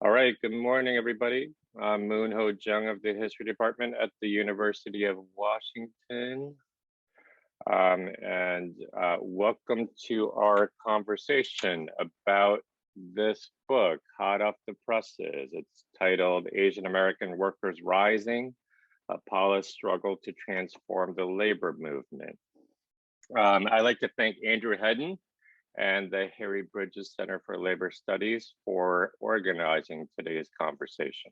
All right, good morning, everybody. I'm Moon Ho Jung of the History Department at the University of Washington. Welcome to our conversation about this book, hot off the presses. It's titled Asian American Workers Rising, APALA's Struggle to Transform the Labor Movement. I'd like to thank Andrew Hedden and the Harry Bridges Center for Labor Studies for organizing today's conversation.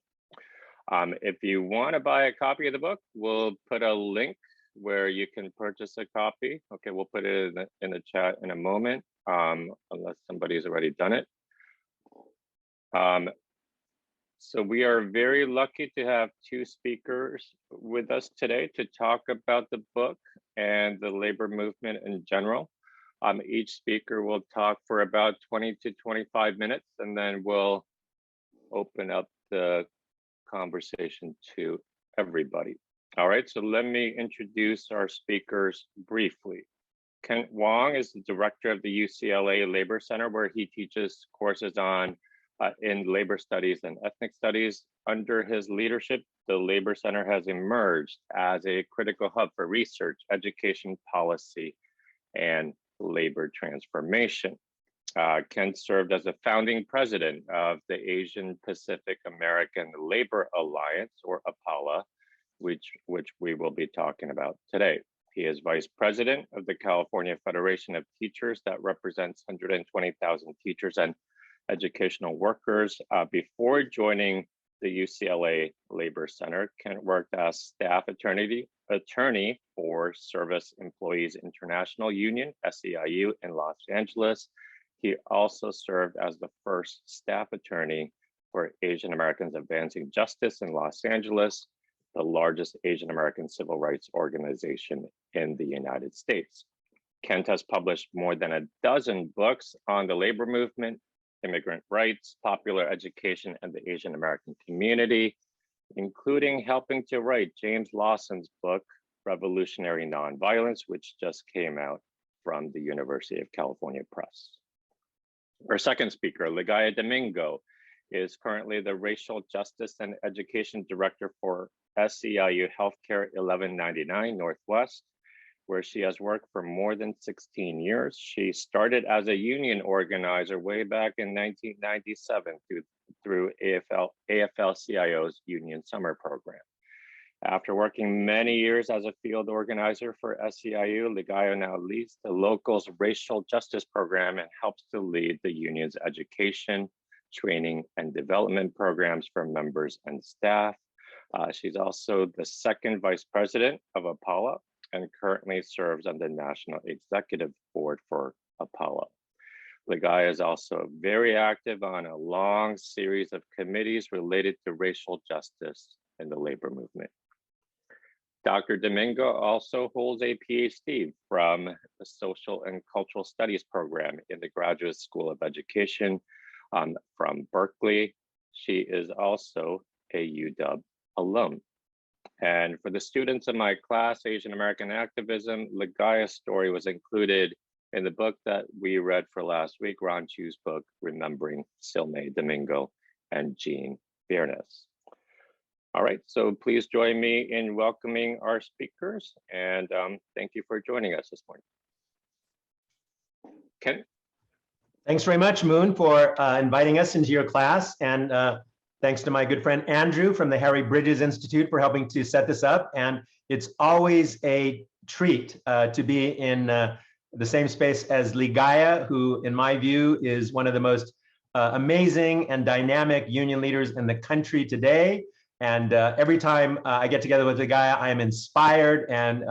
If you want to buy a copy of the book, we'll put a link where you can purchase a copy. Okay, we'll put it in the chat in a moment, unless somebody's already done it. So we are very lucky to have two speakers with us today to talk about the book and the labor movement in general. Each speaker will talk for about 20 to 25 minutes, and then we'll open up the conversation to everybody. All right, so let me introduce our speakers briefly. Kent Wong is the director of the UCLA Labor Center, where he teaches courses on in labor studies and ethnic studies. Under his leadership, the Labor Center has emerged as a critical hub for research, education, policy, and labor transformation. Kent served as a founding president of the Asian Pacific American Labor Alliance, or APALA, which we will be talking about today. He is vice president of the California Federation of Teachers that represents 120,000 teachers and educational workers. Before joining the UCLA Labor Center, Kent worked as staff attorney for Service Employees International Union, SEIU, in Los Angeles. He also served as the first staff attorney for Asian Americans Advancing Justice in Los Angeles, the largest Asian American civil rights organization in the United States. Kent has published more than a dozen books on the labor movement, immigrant rights, popular education, and the Asian American community, including helping to write James Lawson's book, Revolutionary Nonviolence, which just came out from the University of California Press. Our second speaker, Ligaya Domingo, is currently the Racial Justice and Education Director for SEIU Healthcare 1199 Northwest, where she has worked for more than 16 years. She started as a union organizer way back in 1997 through AFL-CIO's Union Summer Program. After working many years as a field organizer for SEIU, Ligaya now leads the local's racial justice program and helps to lead the union's education, training, and development programs for members and staff. She's also the second vice president of APALA and currently serves on the National Executive Board for APALA. Ligaya is also very active on a long series of committees related to racial justice in the labor movement. Dr. Domingo also holds a PhD from the Social and Cultural Studies program in the Graduate School of Education from Berkeley. She is also a UW alum. And for the students in my class, Asian American Activism, Ligaya's story was included in the book that we read for last week, Ron Chu's book, Remembering Silme Domingo and Jean Biernes. All right, so please join me in welcoming our speakers, and thank you for joining us this morning. Ken? Thanks very much, Moon, for inviting us into your class, and thanks to my good friend Andrew from the Harry Bridges Institute for helping to set this up. And it's always a treat to be in the same space as Ligaya, who, in my view, is one of the most amazing and dynamic union leaders in the country today. And every time I get together with Ligaya, I am inspired and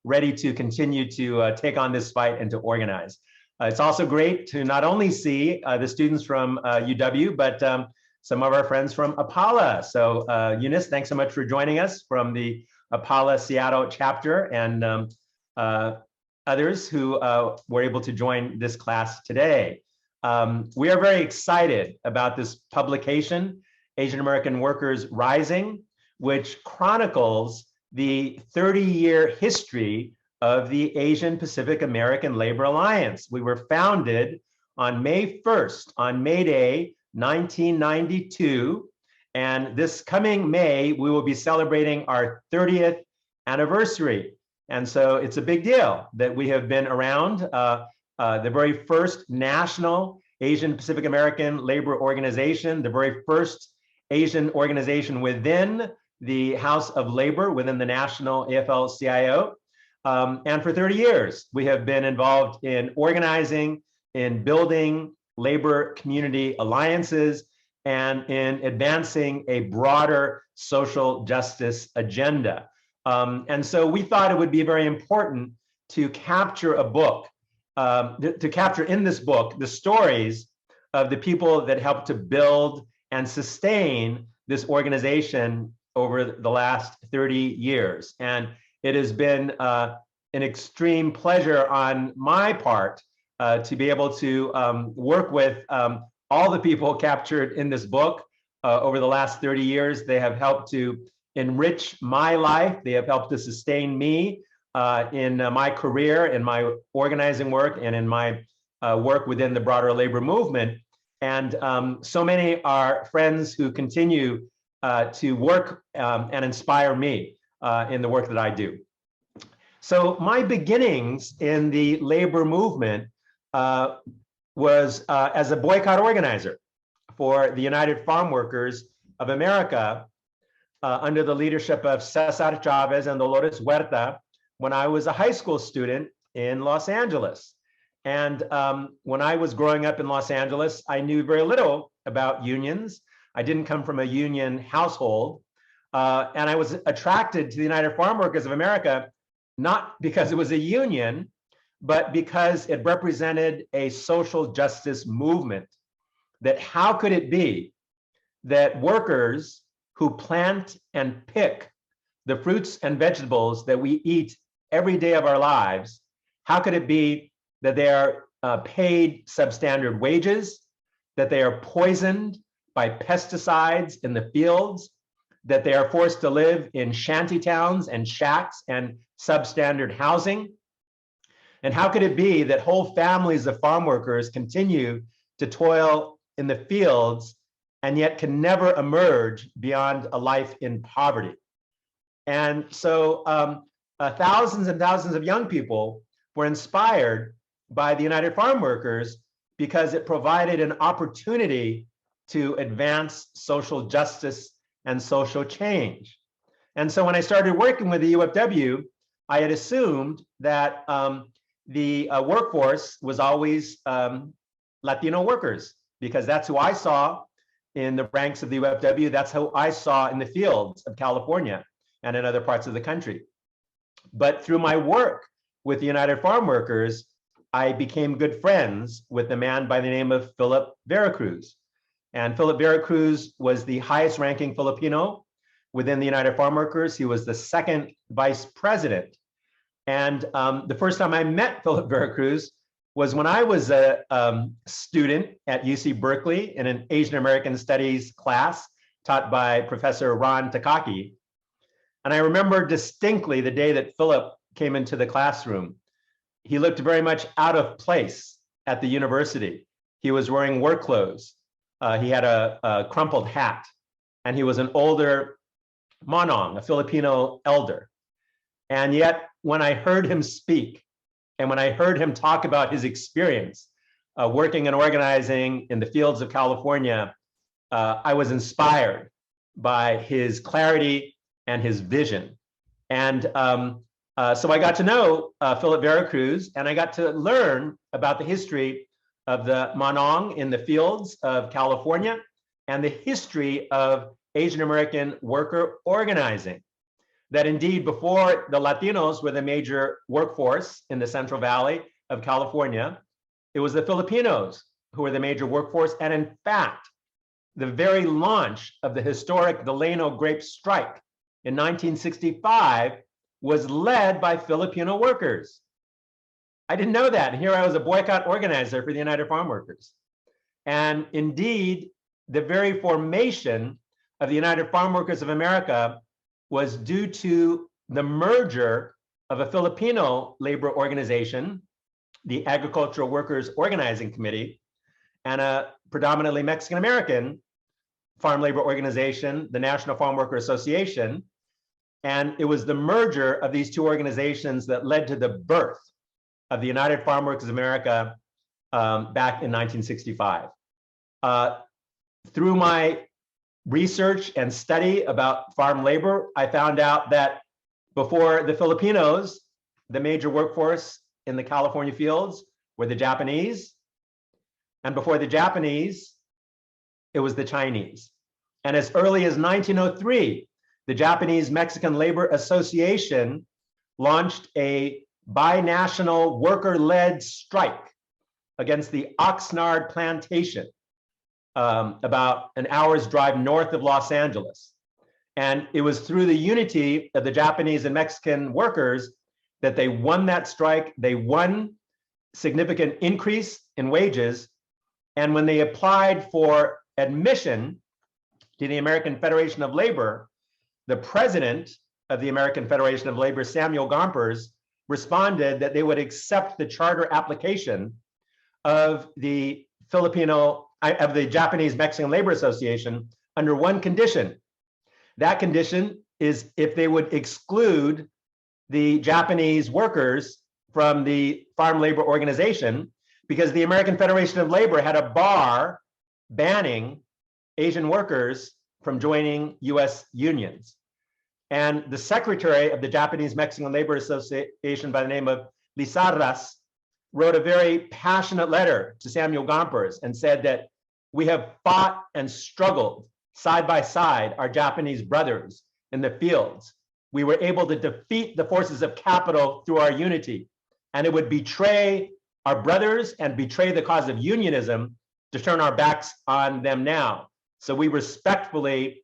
ready to continue to take on this fight and to organize. It's also great to not only see the students from UW, but some of our friends from APALA. So Eunice, thanks so much for joining us from the APALA Seattle chapter, and others who were able to join this class today. We are very excited about this publication, Asian American Workers Rising, which chronicles the 30-year history of the Asian Pacific American Labor Alliance. We were founded on May 1st, on May Day, 1992. And this coming May, we will be celebrating our 30th anniversary. And so it's a big deal that we have been around. The very first national Asian Pacific American labor organization, the very first Asian organization within the House of Labor, within the national AFL-CIO. And for 30 years, we have been involved in organizing, in building labor community alliances, and in advancing a broader social justice agenda. And so we thought it would be very important to capture a book, to capture in this book the stories of the people that helped to build and sustain this organization over the last 30 years. And it has been an extreme pleasure on my part to be able to work with all the people captured in this book over the last 30 years. They have helped to enrich my life. They have helped to sustain me in my career, in my organizing work, and in my work within the broader labor movement. And so many are friends who continue to work and inspire me in the work that I do. So my beginnings in the labor movement was as a boycott organizer for the United Farm Workers of America under the leadership of Cesar Chavez and Dolores Huerta when I was a high school student in Los Angeles. And when I was growing up in Los Angeles, I knew very little about unions. I didn't come from a union household. And I was attracted to the United Farm Workers of America, not because it was a union, but because it represented a social justice movement. That how could it be that workers who plant and pick the fruits and vegetables that we eat every day of our lives, how could it be that they are paid substandard wages, that they are poisoned by pesticides in the fields, that they are forced to live in shanty towns and shacks and substandard housing? And how could it be that whole families of farm workers continue to toil in the fields and yet can never emerge beyond a life in poverty? And so thousands and thousands of young people were inspired by the United Farm Workers because it provided an opportunity to advance social justice and social change. And so when I started working with the UFW, I had assumed that the workforce was always Latino workers, because that's who I saw in the ranks of the UFW. That's who I saw in the fields of California and in other parts of the country. But through my work with the United Farm Workers, I became good friends with a man by the name of Philip Veracruz. And Philip Veracruz was the highest ranking Filipino within the United Farm Workers. He was the second vice president. And the first time I met Philip Veracruz was when I was a student at UC Berkeley in an Asian American Studies class taught by Professor Ron Takaki. And I remember distinctly the day that Philip came into the classroom. He looked very much out of place at the university. He was wearing work clothes. He had a crumpled hat, and he was an older manong, a Filipino elder. And yet, when I heard him speak, and when I heard him talk about his experience working and organizing in the fields of California, I was inspired by his clarity and his vision. And so I got to know Philip Veracruz, and I got to learn about the history of the manong in the fields of California and the history of Asian American worker organizing. That indeed, before the Latinos were the major workforce in the Central Valley of California, it was the Filipinos who were the major workforce. And in fact, the very launch of the historic Delano grape strike in 1965 was led by Filipino workers. I didn't know that. And here I was a boycott organizer for the United Farm Workers. And indeed, the very formation of the United Farm Workers of America was due to the merger of a Filipino labor organization, the Agricultural Workers Organizing Committee, and a predominantly Mexican-American farm labor organization, the National Farm Worker Association. And it was the merger of these two organizations that led to the birth of the United Farm Workers of America back in 1965. Through my research and study about farm labor, I found out that before the Filipinos, the major workforce in the California fields were the Japanese. And before the Japanese, it was the Chinese. And as early as 1903, the Japanese-Mexican Labor Association launched a binational worker-led strike against the Oxnard plantation, about an hour's drive north of Los Angeles. And it was through the unity of the Japanese and Mexican workers that they won that strike. They won significant increase in wages. And when they applied for admission to the American Federation of Labor, the president of the American Federation of Labor, Samuel Gompers, responded that they would accept the charter application of the Japanese Mexican Labor Association under one condition. That condition is if they would exclude the Japanese workers from the farm labor organization, because the American Federation of Labor had a bar banning Asian workers from joining US unions. And the secretary of the Japanese Mexican Labor Association by the name of Lizarras wrote a very passionate letter to Samuel Gompers and said that we have fought and struggled side by side, our Japanese brothers in the fields. We were able to defeat the forces of capital through our unity, and it would betray our brothers and betray the cause of unionism to turn our backs on them now. So we respectfully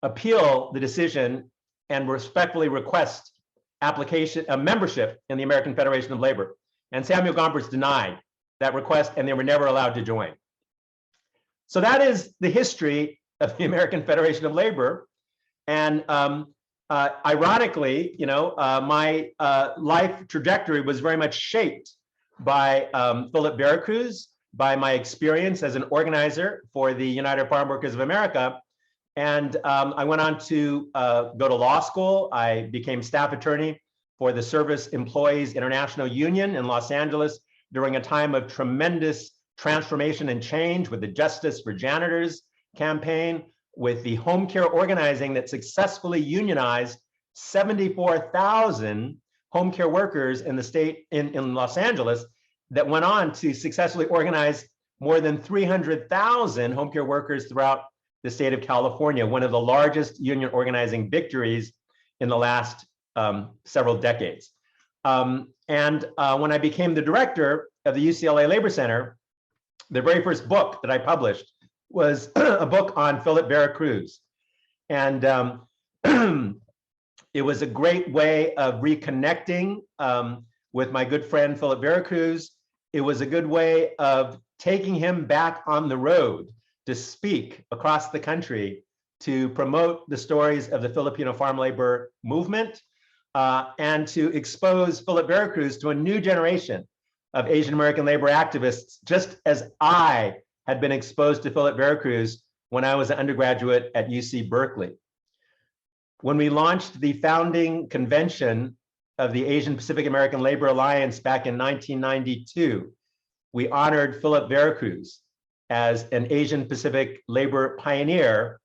appeal the decision and respectfully request membership in the American Federation of Labor. And Samuel Gompers denied that request, and they were never allowed to join. So that is the history of the American Federation of Labor. And ironically, my life trajectory was very much shaped by Philip Veracruz, by my experience as an organizer for the United Farm Workers of America. And I went on to go to law school. I became staff attorney for the Service Employees International Union in Los Angeles during a time of tremendous transformation and change with the Justice for Janitors campaign, with the home care organizing that successfully unionized 74,000 home care workers in the state in Los Angeles, that went on to successfully organize more than 300,000 home care workers throughout the state of California, one of the largest union organizing victories in the last several decades. When I became the director of the UCLA Labor Center, the very first book that I published was a book on Philip Veracruz. And it was a great way of reconnecting with my good friend, Philip Veracruz. It was a good way of taking him back on the road to speak across the country to promote the stories of the Filipino farm labor movement and to expose Philip Veracruz to a new generation of Asian American labor activists, just as I had been exposed to Philip Veracruz when I was an undergraduate at UC Berkeley. When we launched the founding convention of the Asian Pacific American Labor Alliance back in 1992, we honored Philip Veracruz as an Asian Pacific labor pioneer,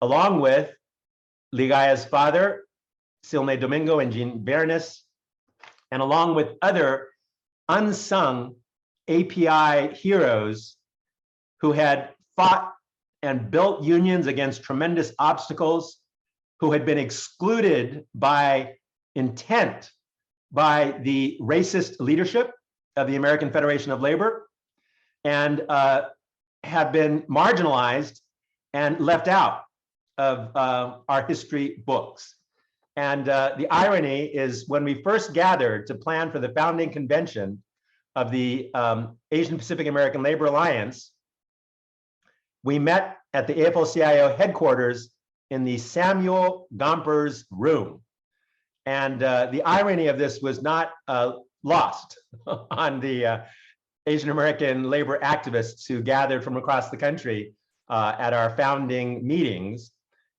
along with Ligaya's father, Ligaya Domingo and Jean Bernis, and along with other unsung API heroes who had fought and built unions against tremendous obstacles, who had been excluded by intent by the racist leadership of the American Federation of Labor, and have been marginalized and left out of our history books. And the irony is, when we first gathered to plan for the founding convention of the Asian Pacific American Labor Alliance, we met at the AFL-CIO headquarters in the Samuel Gompers room. And the irony of this was not lost on the Asian American labor activists who gathered from across the country at our founding meetings.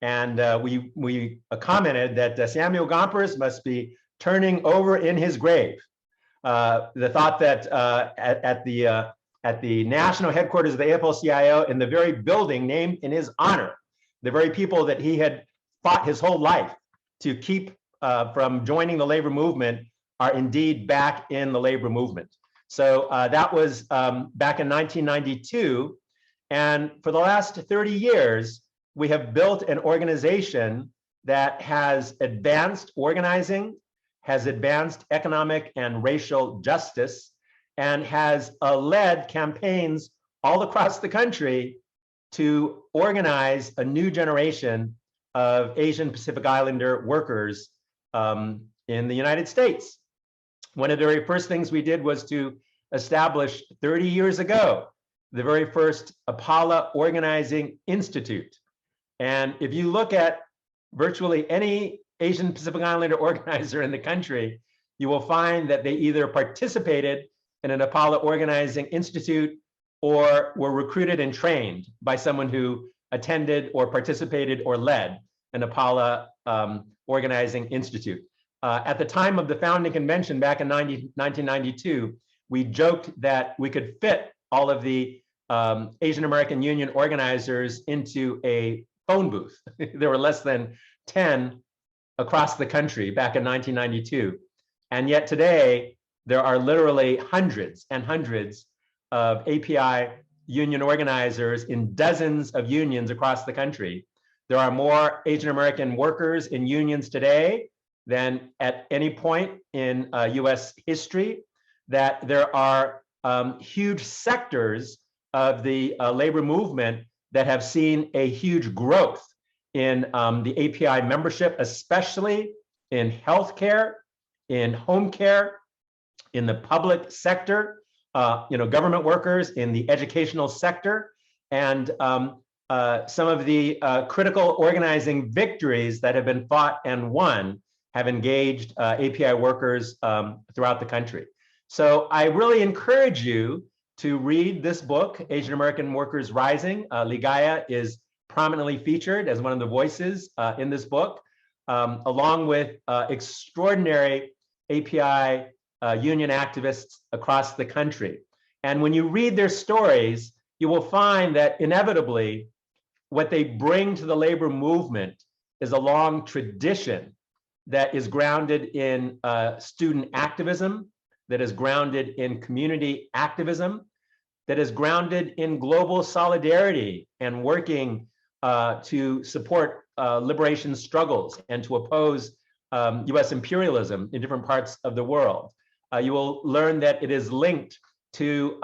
And we commented that Samuel Gompers must be turning over in his grave. The thought that at the national headquarters of the AFL-CIO, in the very building named in his honor, the very people that he had fought his whole life to keep from joining the labor movement are indeed back in the labor movement. So that was back in 1992. And for the last 30 years, we have built an organization that has advanced organizing, has advanced economic and racial justice, and has led campaigns all across the country to organize a new generation of Asian Pacific Islander workers in the United States. One of the very first things we did was to establish 30 years ago, the very first APALA Organizing Institute. And if you look at virtually any Asian Pacific Islander organizer in the country, you will find that they either participated in an APALA Organizing Institute or were recruited and trained by someone who attended or participated or led an APALA Organizing Institute. At the time of the founding convention back in 1992, we joked that we could fit all of the Asian American Union organizers into a phone booth. There were less than 10 across the country back in 1992. And yet today, there are literally hundreds and hundreds of API union organizers in dozens of unions across the country. There are more Asian American workers in unions today than at any point in US history, that there are huge sectors of the labor movement that have seen a huge growth in the API membership, especially in healthcare, in home care, in the public sector, government workers in the educational sector, and some of the critical organizing victories that have been fought and won have engaged API workers throughout the country. So I really encourage you to read this book, Asian American Workers Rising. Ligaya is prominently featured as one of the voices in this book, along with extraordinary API union activists across the country. And when you read their stories, you will find that inevitably what they bring to the labor movement is a long tradition that is grounded in student activism, that is grounded in community activism, that is grounded in global solidarity and working to support liberation struggles and to oppose US imperialism in different parts of the world. You will learn that it is linked to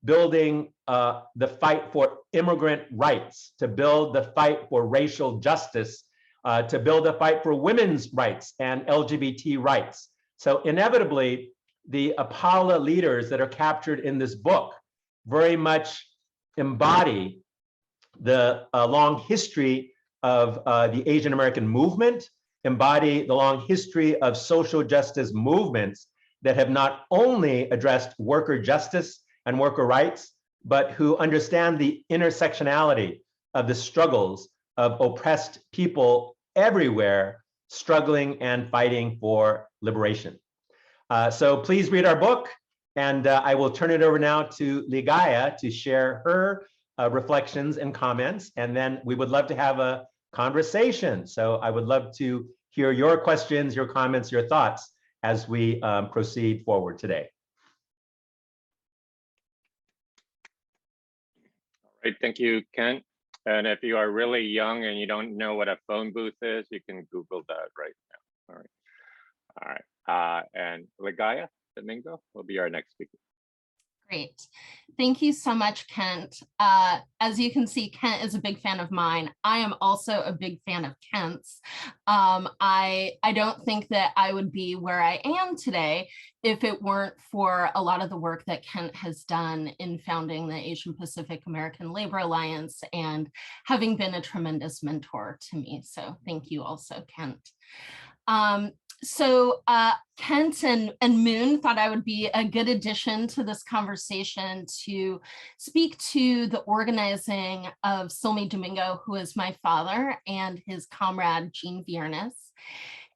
building the fight for immigrant rights, to build the fight for racial justice, to build a fight for women's rights and LGBT rights. So inevitably, the APALA leaders that are captured in this book very much embody the long history of the Asian American movement, embody the long history of social justice movements that have not only addressed worker justice and worker rights, but who understand the intersectionality of the struggles of oppressed people everywhere struggling and fighting for liberation. So please read our book, and I will turn it over now to Ligaya to share her reflections and comments, and then we would love to have a conversation. So I would love to hear your questions, your comments, your thoughts as we proceed forward today. All right, thank you, Kent. And if you are really young and you don't know what a phone booth is, you can Google that right now. All right. And Ligaya Domingo will be our next speaker. Great. Thank you so much, Kent. As you can see, Kent is a big fan of mine. I am also a big fan of Kent's. I don't think that I would be where I am today if it weren't for a lot of the work that Kent has done in founding the Asian Pacific American Labor Alliance and having been a tremendous mentor to me. So thank you also, Kent. So Kent and Moon thought I would be a good addition to this conversation to speak to the organizing of Ligaya Domingo, who is my father, and his comrade, Jean Viernes.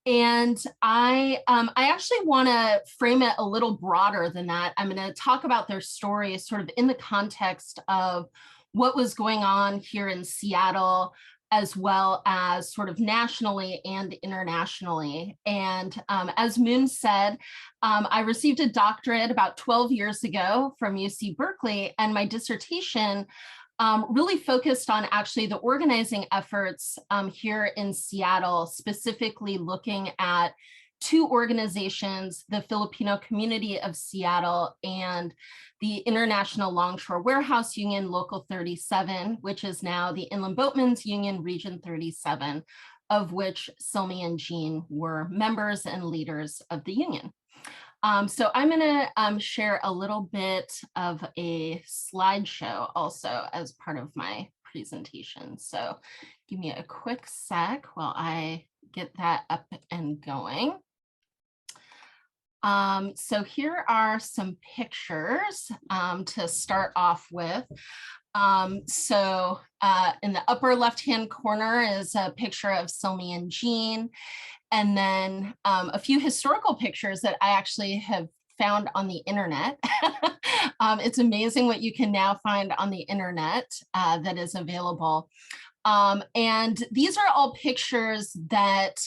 And I actually want to frame it a little broader than that. I'm going to talk about their story sort of in the context of what was going on here in Seattle, as well as sort of nationally and internationally. And as Moon said, I received a doctorate about 12 years ago from UC Berkeley, and my dissertation really focused on actually the organizing efforts here in Seattle, specifically looking at two organizations, the Filipino Community of Seattle and the International Longshore Warehouse Union Local 37, which is now the Inland Boatmen's Union Region 37, of which Silmy and Jean were members and leaders of the union. So I'm going to share a little bit of a slideshow also as part of my presentation. So give me a quick sec while I get that up and going. So here are some pictures to start off with. So in the upper left-hand corner is a picture of Silmy and Jean, and then a few historical pictures that I actually have found on the internet. It's amazing what you can now find on the internet that is available. And these are all pictures that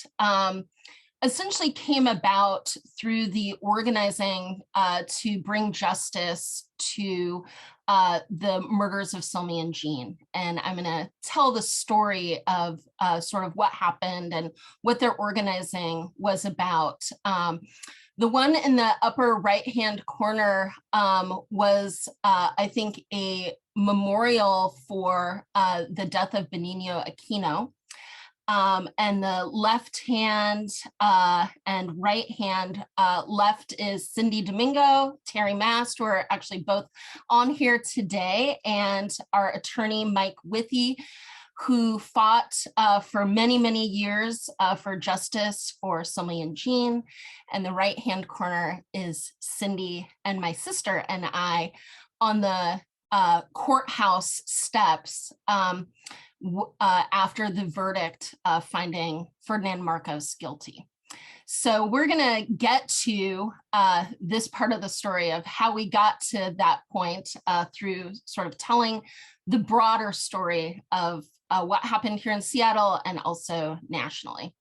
essentially came about through the organizing to bring justice to the murders of Silmy and Jean. And I'm going to tell the story of sort of what happened and what their organizing was about. The one in the upper right-hand corner was, I think, a memorial for the death of Benigno Aquino. And the left hand and right hand left is Cindy Domingo, Terry Mast, who are actually both on here today, and our attorney, Mike Withy, who fought for many, many years for justice for Silmy and Jean. And the right hand corner is Cindy and my sister and I on the courthouse steps after the verdict finding Ferdinand Marcos guilty. So we're going to get to this part of the story of how we got to that point through sort of telling the broader story of what happened here in Seattle and also nationally.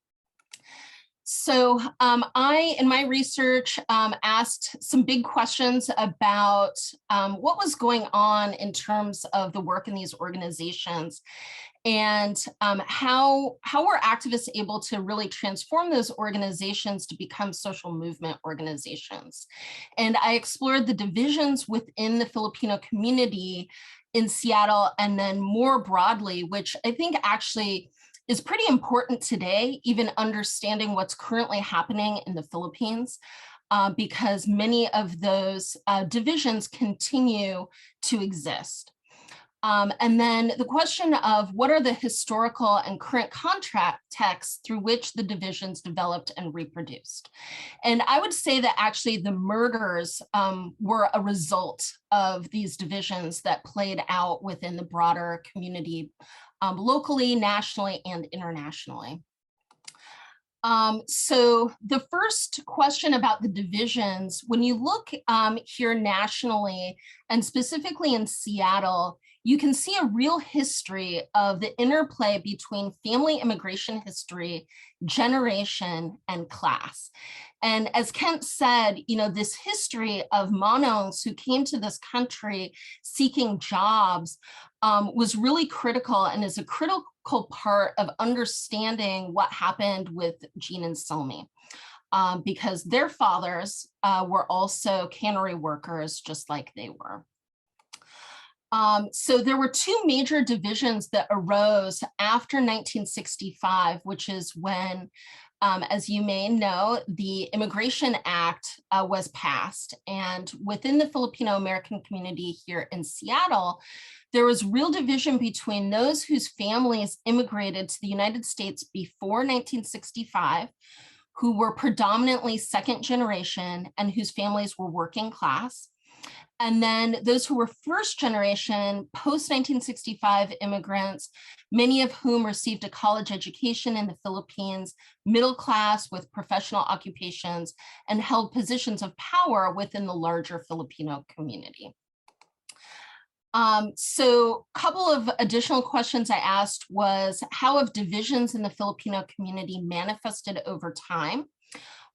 So I, in my research, asked some big questions about what was going on in terms of the work in these organizations, and how were activists able to really transform those organizations to become social movement organizations. And I explored the divisions within the Filipino community in Seattle, and then more broadly, which I think actually is pretty important today, even understanding what's currently happening in the Philippines, because many of those divisions continue to exist. And then the question of what are the historical and current contract texts through which the divisions developed and reproduced. And I would say that actually the murders were a result of these divisions that played out within the broader community, locally, nationally, and internationally. So the first question about the divisions, when you look here nationally, and specifically in Seattle, you can see a real history of the interplay between family immigration history, generation, and class. And as Kent said, you know, this history of Manongs who came to this country seeking jobs was really critical and is a critical part of understanding what happened with Jean and Silmy, because their fathers were also cannery workers just like they were. So there were two major divisions that arose after 1965, which is when, as you may know, the Immigration Act was passed. And within the Filipino American community here in Seattle, there was real division between those whose families immigrated to the United States before 1965, who were predominantly second generation and whose families were working class. And then those who were first generation, post-1965 immigrants, many of whom received a college education in the Philippines, middle class with professional occupations, and held positions of power within the larger Filipino community. So a couple of additional questions I asked was, how have divisions in the Filipino community manifested over time?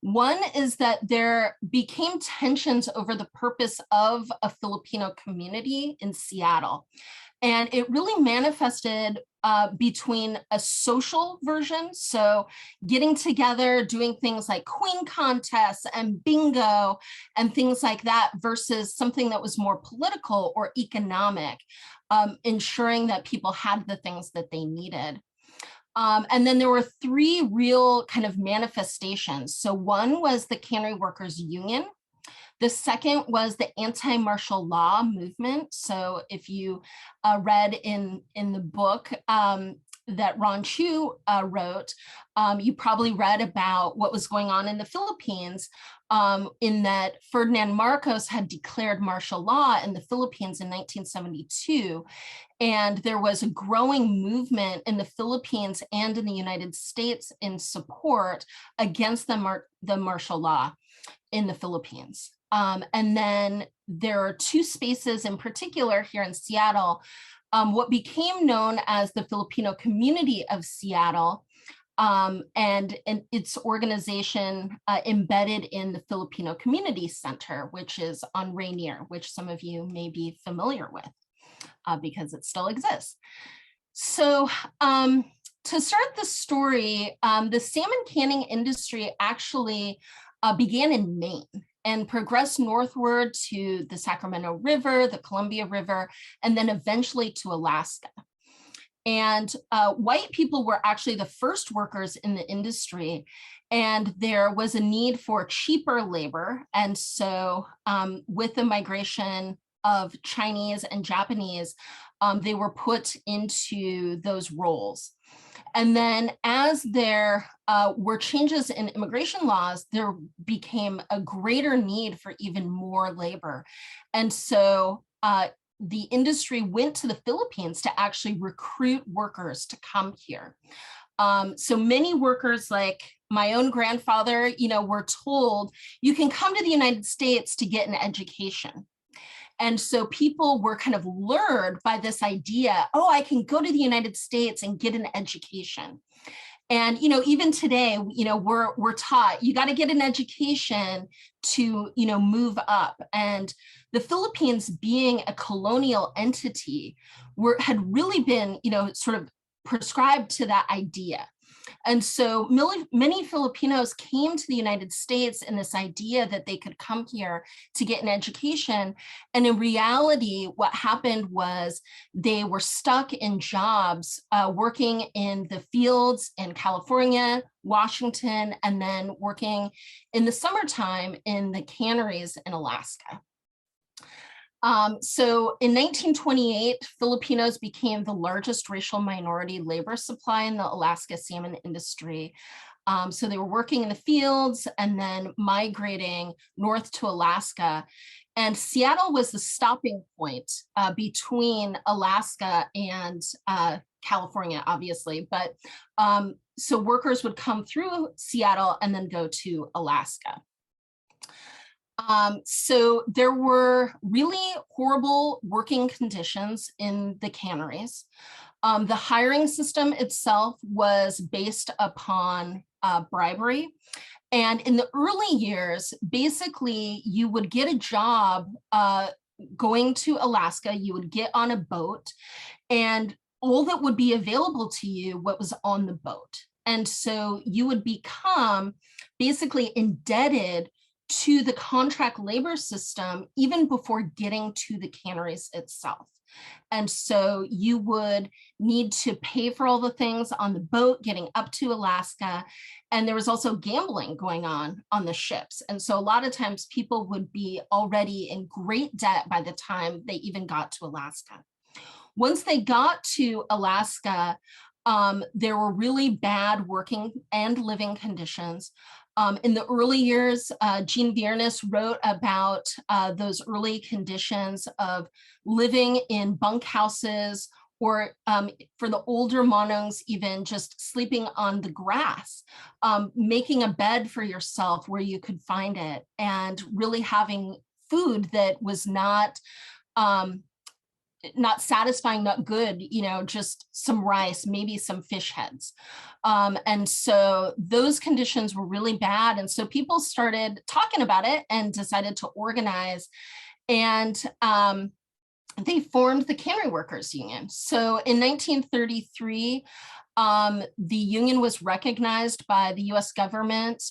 One is that there became tensions over the purpose of a Filipino community in Seattle. And it really manifested between a social version, so getting together, doing things like queen contests and bingo and things like that, versus something that was more political or economic, ensuring that people had the things that they needed. And then there were three real kind of manifestations. So one was the Cannery Workers Union. The second was the anti-martial law movement. So if you read in the book that Ron Chu wrote, you probably read about what was going on in the Philippines, in that Ferdinand Marcos had declared martial law in the Philippines in 1972. And there was a growing movement in the Philippines and in the United States in support against the martial law in the Philippines. And then there are two spaces in particular here in Seattle, what became known as the Filipino Community of Seattle, and its organization embedded in the Filipino Community Center, which is on Rainier, which some of you may be familiar with because it still exists. So to start the story, the salmon canning industry actually began in Maine and progressed northward to the Sacramento River, the Columbia River, and then eventually to Alaska. And white people were actually the first workers in the industry, and there was a need for cheaper labor. And so with the migration of Chinese and Japanese, they were put into those roles. And then as there were changes in immigration laws, there became a greater need for even more labor. And so the industry went to the Philippines to actually recruit workers to come here. So many workers, like my own grandfather, were told, you can come to the United States to get an education. And so people were kind of lured by this idea, oh, I can go to the United States and get an education. And, even today, we're taught you got to get an education to, move up. And the Philippines, being a colonial entity, had really been, sort of prescribed to that idea. And so many Filipinos came to the United States in this idea that they could come here to get an education. And in reality, what happened was they were stuck in jobs working in the fields in California, Washington, and then working in the summertime in the canneries in Alaska. So in 1928, Filipinos became the largest racial minority labor supply in the Alaska salmon industry. So they were working in the fields and then migrating north to Alaska. And Seattle was the stopping point between Alaska and California, obviously. But so workers would come through Seattle and then go to Alaska. So there were really horrible working conditions in the canneries. The hiring system itself was based upon bribery. And in the early years, basically, you would get a job going to Alaska, you would get on a boat, and all that would be available to you, what was on the boat. And so you would become basically indebted to the contract labor system even before getting to the canneries itself. And so you would need to pay for all the things on the boat getting up to Alaska. And there was also gambling going on the ships. And so a lot of times people would be already in great debt by the time they even got to Alaska. Once they got to Alaska, there were really bad working and living conditions. In the early years, Jean Viernes wrote about those early conditions of living in bunkhouses, or for the older Monongs, even just sleeping on the grass, making a bed for yourself where you could find it, and really having food that was not satisfying, not good, just some rice, maybe some fish heads. And so those conditions were really bad. And so people started talking about it and decided to organize. And they formed the Cannery Workers Union. So in 1933, the union was recognized by the US government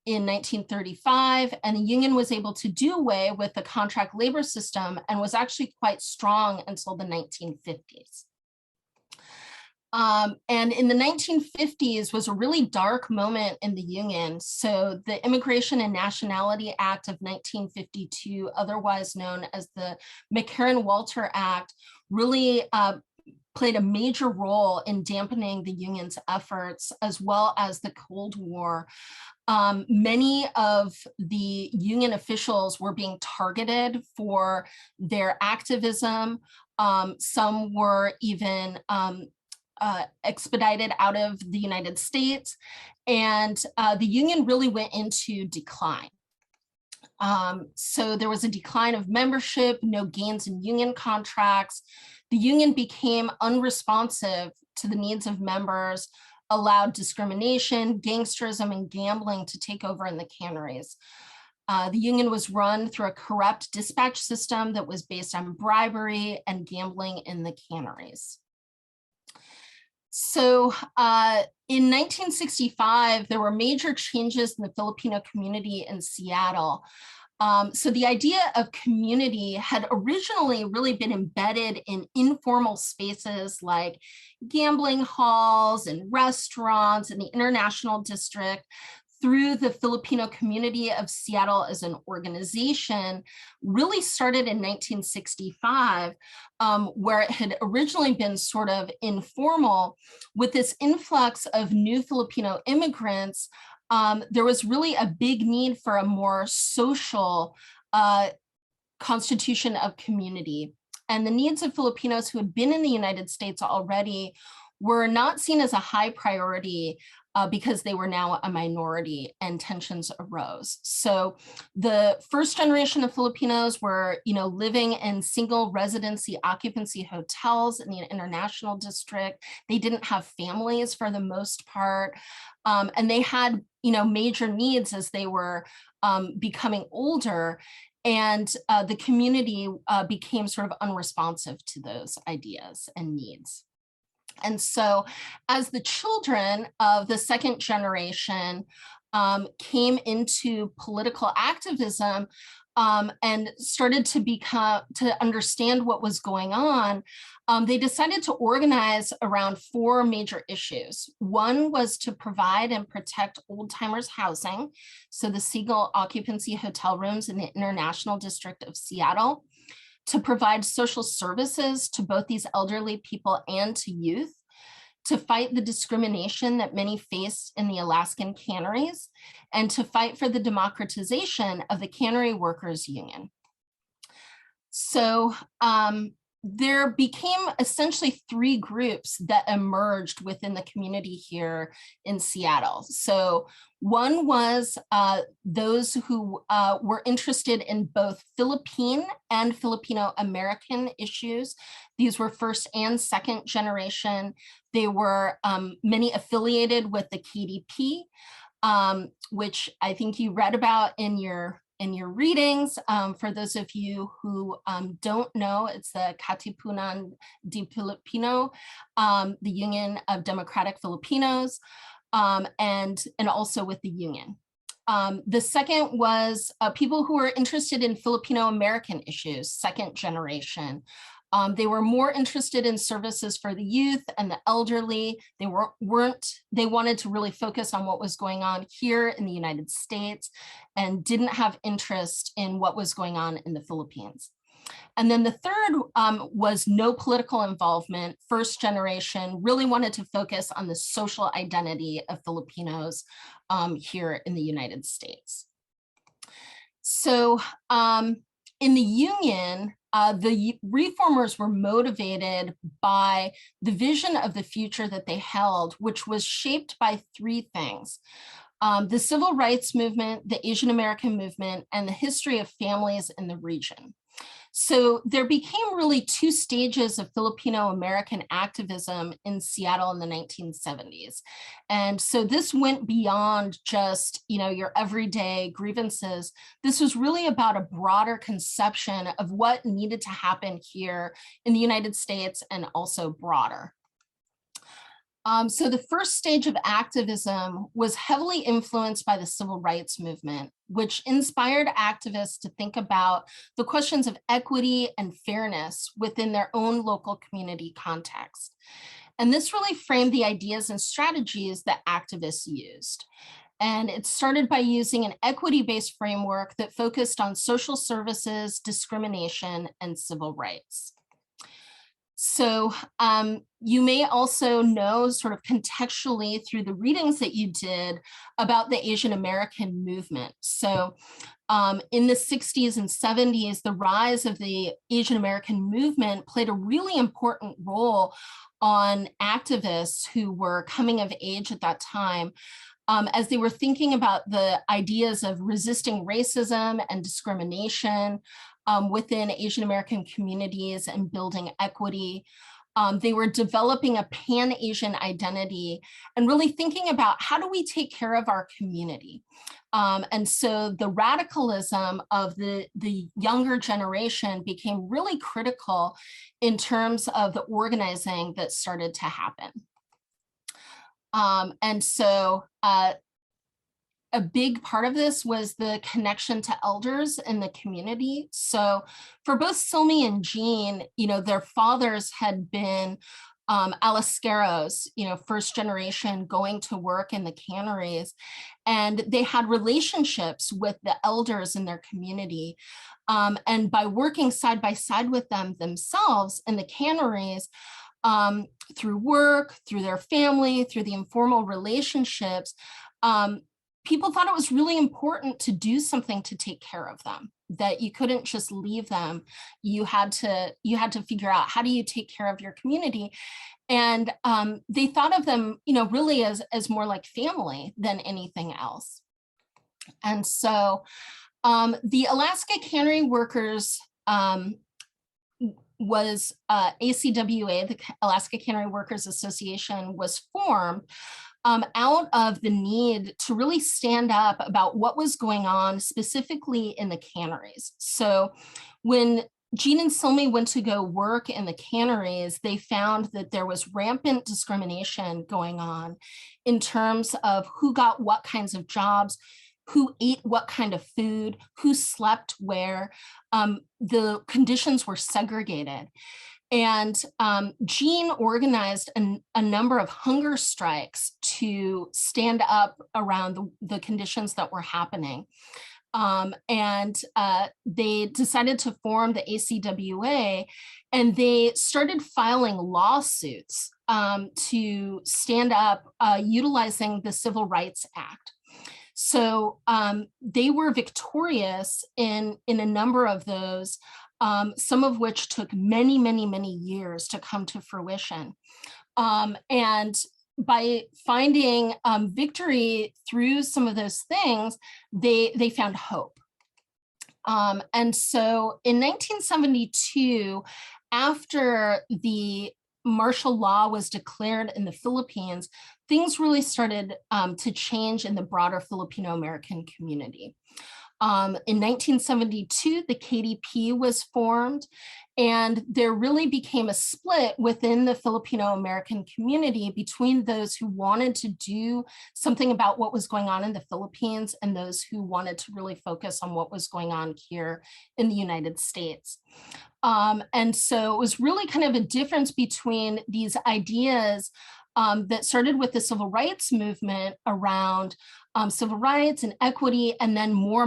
in 1935, and the union was able to do away with the contract labor system and was actually quite strong until the 1950s. And in the 1950s was a really dark moment in the union. So the Immigration and Nationality Act of 1952, otherwise known as the McCarran-Walter Act, really played a major role in dampening the union's efforts, as well as the Cold War. Many of the union officials were being targeted for their activism. Some were even expedited out of the United States, and the union really went into decline. So there was a decline of membership, no gains in union contracts. The union became unresponsive to the needs of members, allowed discrimination, gangsterism, and gambling to take over in the canneries. The union was run through a corrupt dispatch system that was based on bribery and gambling in the canneries. So in 1965, there were major changes in the Filipino community in Seattle. So the idea of community had originally really been embedded in informal spaces like gambling halls and restaurants in the International District, through the Filipino community of Seattle as an organization, really started in 1965, where it had originally been sort of informal. With this influx of new Filipino immigrants, there was really a big need for a more social constitution of community. And the needs of Filipinos who had been in the United States already were not seen as a high priority because they were now a minority, and tensions arose. So the first generation of Filipinos were, living in single residency occupancy hotels in the International District. They didn't have families for the most part, and they had, major needs as they were becoming older. And the community became sort of unresponsive to those ideas and needs. And so as the children of the second generation came into political activism and started to understand what was going on, they decided to organize around 4 major issues. One was to provide and protect old-timers housing, so the single occupancy hotel rooms in the International District of Seattle, to provide social services to both these elderly people and to youth, to fight the discrimination that many faced in the Alaskan canneries, and to fight for the democratization of the Cannery Workers Union. So there became essentially 3 groups that emerged within the community here in Seattle. So one was those who were interested in both Philippine and Filipino American issues. These were first and second generation. They were many affiliated with the KDP, which I think you read about in your readings. For those of you who don't know, it's the Katipunan di Pilipino, the Union of Democratic Filipinos, and also with the union. The second was people who were interested in Filipino American issues, second generation. They were more interested in services for the youth and the elderly. They wanted to really focus on what was going on here in the United States and didn't have interest in what was going on in the Philippines. And then the third was no political involvement. First generation really wanted to focus on the social identity of Filipinos here in the United States. So in the Union, the reformers were motivated by the vision of the future that they held, which was shaped by three things: the civil rights movement, the Asian American movement, and the history of families in the region. So there became really two stages of Filipino American activism in Seattle in the 1970s. And so this went beyond just, your everyday grievances. This was really about a broader conception of what needed to happen here in the United States and also broader. So the first stage of activism was heavily influenced by the civil rights movement, which inspired activists to think about the questions of equity and fairness within their own local community context. And this really framed the ideas and strategies that activists used. And it started by using an equity-based framework that focused on social services, discrimination, and civil rights. So you may also know sort of contextually through the readings that you did about the Asian American movement. So in the 60s and 70s, the rise of the Asian American movement played a really important role on activists who were coming of age at that time, as they were thinking about the ideas of resisting racism and discrimination within Asian American communities and building equity. They were developing a Pan-Asian identity and really thinking about how do we take care of our community. And so the radicalism of the younger generation became really critical in terms of the organizing that started to happen. And so a big part of this was the connection to elders in the community. So for both Silmi and Jean, their fathers had been Alascaros, first generation going to work in the canneries, and they had relationships with the elders in their community. And by working side by side with them themselves in the canneries, through work, through their family, through the informal relationships, people thought it was really important to do something to take care of them, that you couldn't just leave them. You had to figure out, how do you take care of your community? And they thought of them, really as more like family than anything else. And so the Alaska Cannery Workers was ACWA, the Alaska Cannery Workers Association, was formed out of the need to really stand up about what was going on specifically in the canneries. So when Jean and Silmi went to go work in the canneries, they found that there was rampant discrimination going on in terms of who got what kinds of jobs, who ate what kind of food, who slept where. The conditions were segregated. And Jean organized a number of hunger strikes to stand up around the conditions that were happening. And they decided to form the ACWA, and they started filing lawsuits to stand up utilizing the Civil Rights Act. So they were victorious in a number of those, some of which took many, many, many years to come to fruition. And by finding victory through some of those things, they found hope. And so in 1972, after the martial law was declared in the Philippines, things really started to change in the broader Filipino-American community. In 1972, the KDP was formed, and there really became a split within the Filipino-American community between those who wanted to do something about what was going on in the Philippines and those who wanted to really focus on what was going on here in the United States. And so it was really kind of a difference between these ideas that started with the civil rights movement around civil rights and equity, and then more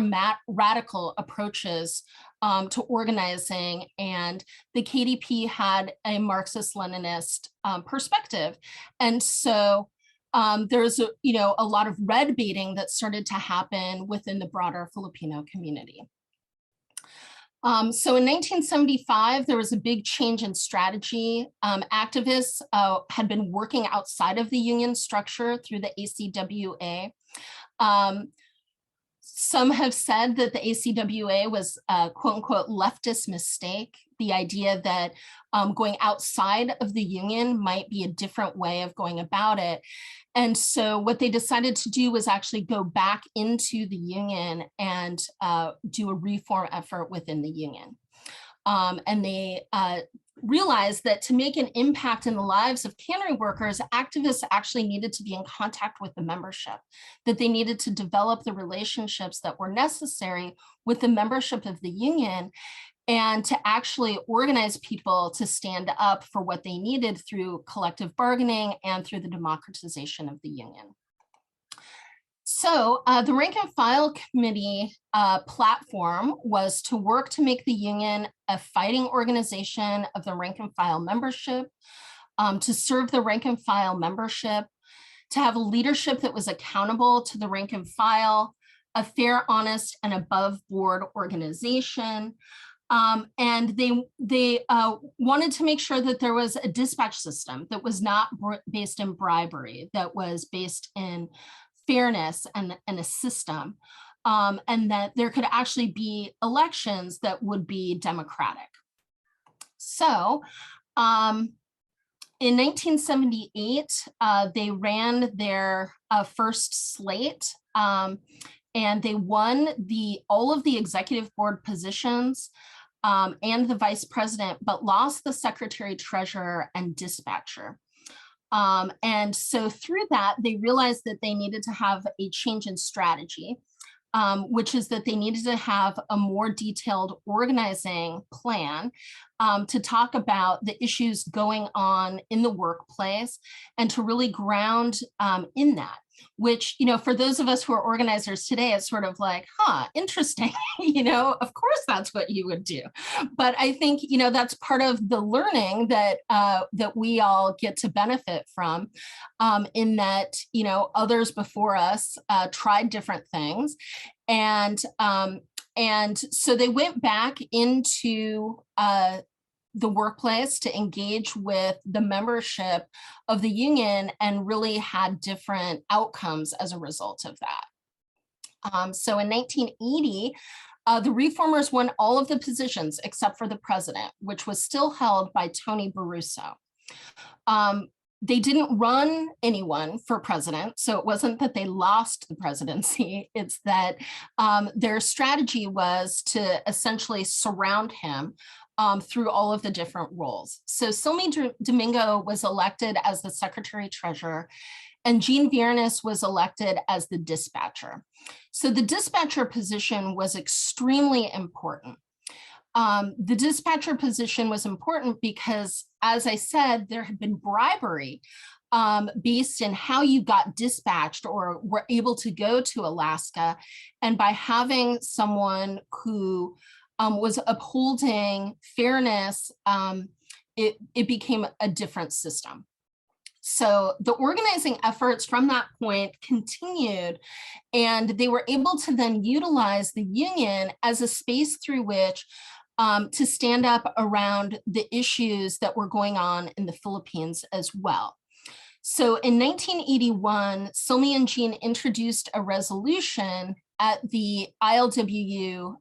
radical approaches to organizing, and the KDP had a Marxist-Leninist perspective. And so there's a lot of red baiting that started to happen within the broader Filipino community. So in 1975, there was a big change in strategy. Activists had been working outside of the union structure through the ACWA. Some have said that the ACWA was a quote unquote leftist mistake. The idea that going outside of the union might be a different way of going about it. And so what they decided to do was actually go back into the union and do a reform effort within the union. And they realized that to make an impact in the lives of cannery workers, activists actually needed to be in contact with the membership, that they needed to develop the relationships that were necessary with the membership of the union, and to actually organize people to stand up for what they needed through collective bargaining and through the democratization of the union. So the Rank and File Committee platform was to work to make the union a fighting organization of the rank and file membership, to serve the rank and file membership, to have a leadership that was accountable to the rank and file, a fair, honest, and above board organization. And they wanted to make sure that there was a dispatch system that was not based in bribery, that was based in fairness and a system, and that there could actually be elections that would be democratic. So in 1978, they ran their first slate, and they won all of the executive board positions and the vice president, but lost the secretary treasurer and dispatcher. And so through that, they realized that they needed to have a change in strategy, which is that they needed to have a more detailed organizing plan to talk about the issues going on in the workplace and to really ground in that. Which, for those of us who are organizers today, it's sort of like, interesting, of course that's what you would do. But I think, that's part of the learning that that we all get to benefit from, in that, others before us tried different things. And so they went back into the workplace to engage with the membership of the union and really had different outcomes as a result of that. So in 1980, the reformers won all of the positions except for the president, which was still held by Tony Barroso. They didn't run anyone for president, so it wasn't that they lost the presidency, it's that their strategy was to essentially surround him through all of the different roles. So Silmy Domingo was elected as the secretary treasurer, and Jean Viernes was elected as the dispatcher. So the dispatcher position was extremely important. The dispatcher position was important because, as I said, there had been bribery based in how you got dispatched or were able to go to Alaska. And by having someone who was upholding fairness, it became a different system. So the organizing efforts from that point continued, and they were able to then utilize the union as a space through which to stand up around the issues that were going on in the Philippines as well. So in 1981, Silmy and Jean introduced a resolution at the ILWU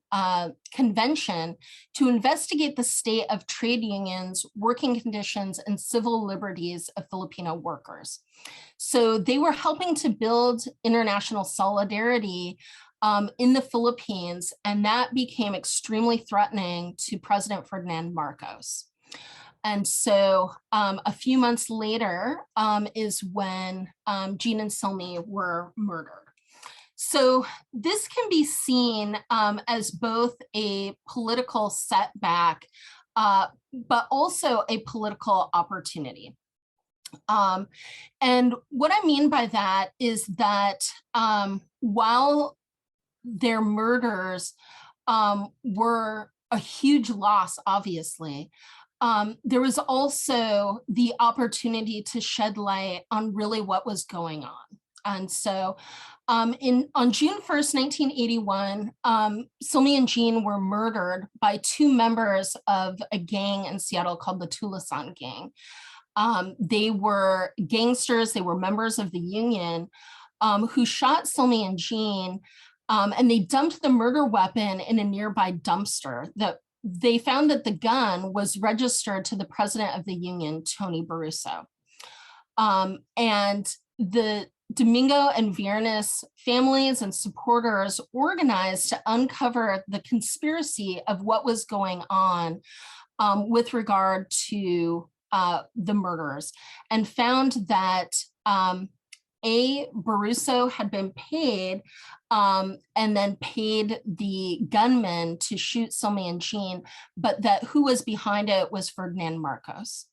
convention to investigate the state of trade unions, working conditions, and civil liberties of Filipino workers. So they were helping to build international solidarity in the Philippines, and that became extremely threatening to President Ferdinand Marcos. And so a few months later is when Jean and Silmy were murdered. So this can be seen as both a political setback, but also a political opportunity. And what I mean by that is that while their murders were a huge loss, obviously. There was also the opportunity to shed light on really what was going on. And so on June 1st, 1981, Silmi and Jean were murdered by two members of a gang in Seattle called the Tulisan Gang. They were gangsters, they were members of the union who shot Silmi and Jean, and they dumped the murder weapon in a nearby dumpster. They found that the gun was registered to the president of the union, Tony Baruso. And the Domingo and Viernes families and supporters organized to uncover the conspiracy of what was going on with regard to the murders, and found that Baruso had been paid and then paid the gunman to shoot Silmi and Jean, but that who was behind it was Ferdinand Marcos.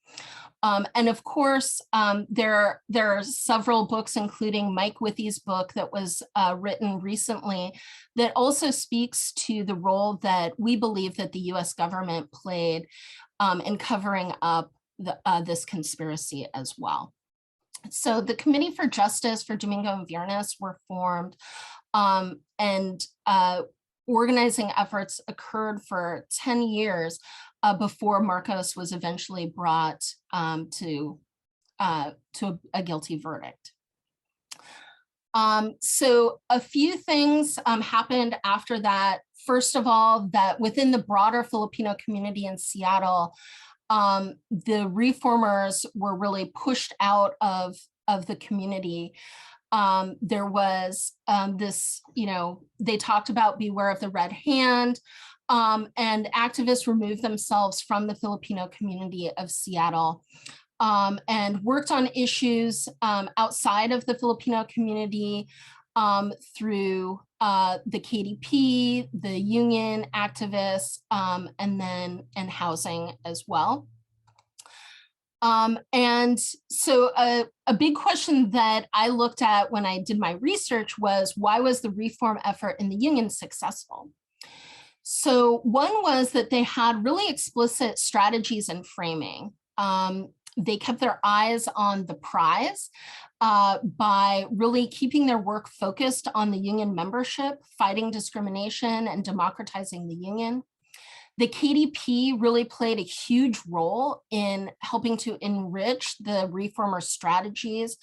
And of course, there are several books, including Mike Withy's book that was written recently, that also speaks to the role that we believe that the US government played in covering up this conspiracy as well. So the Committee for Justice for Domingo and Viernes were formed, and organizing efforts occurred for 10 years before Marcos was eventually brought to a guilty verdict. So a few things happened after that. First of all, that within the broader Filipino community in Seattle, the reformers were really pushed out of the community. There was this, they talked about beware of the red hand, and activists removed themselves from the Filipino community of Seattle and worked on issues outside of the Filipino community through the KDP, the union activists, and housing as well. And so a big question that I looked at when I did my research was, why was the reform effort in the union successful? So one was that they had really explicit strategies and framing. They kept their eyes on the prize by really keeping their work focused on the union membership, fighting discrimination, and democratizing the union. The KDP really played a huge role in helping to enrich the reformer strategies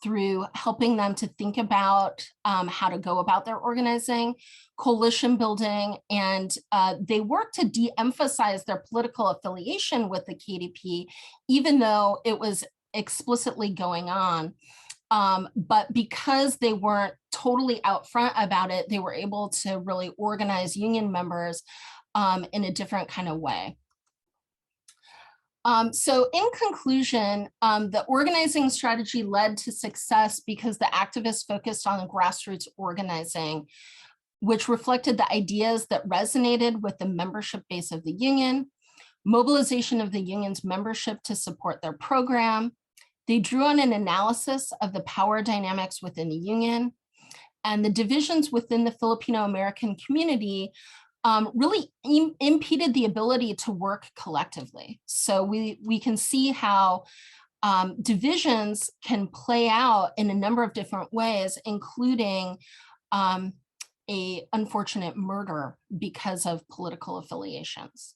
through helping them to think about how to go about their organizing, coalition building, and they worked to de-emphasize their political affiliation with the KDP, even though it was explicitly going on. But because they weren't totally out front about it, they were able to really organize union members in a different kind of way. So in conclusion, the organizing strategy led to success because the activists focused on grassroots organizing, which reflected the ideas that resonated with the membership base of the union, mobilization of the union's membership to support their program. They drew on an analysis of the power dynamics within the union, and the divisions within the Filipino-American community really impeded the ability to work collectively. So we can see how divisions can play out in a number of different ways, including a unfortunate murder because of political affiliations.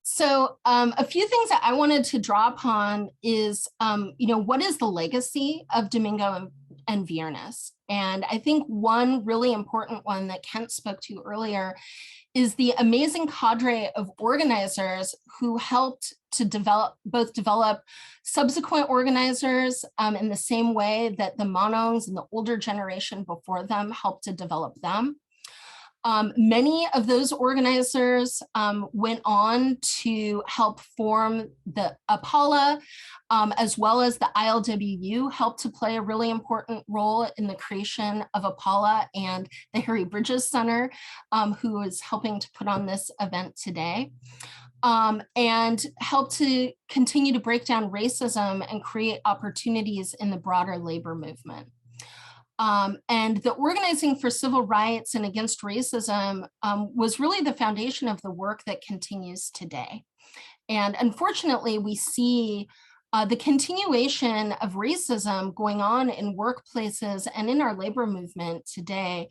So a few things that I wanted to draw upon is, what is the legacy of Domingo and Viernes? And I think one really important one that Kent spoke to earlier is the amazing cadre of organizers who helped to develop subsequent organizers in the same way that the Manongs and the older generation before them helped to develop them. Many of those organizers went on to help form the APALA, as well as the ILWU helped to play a really important role in the creation of APALA and the Harry Bridges Center, who is helping to put on this event today, and help to continue to break down racism and create opportunities in the broader labor movement. And the organizing for civil rights and against racism was really the foundation of the work that continues today. And unfortunately, we see the continuation of racism going on in workplaces and in our labor movement today.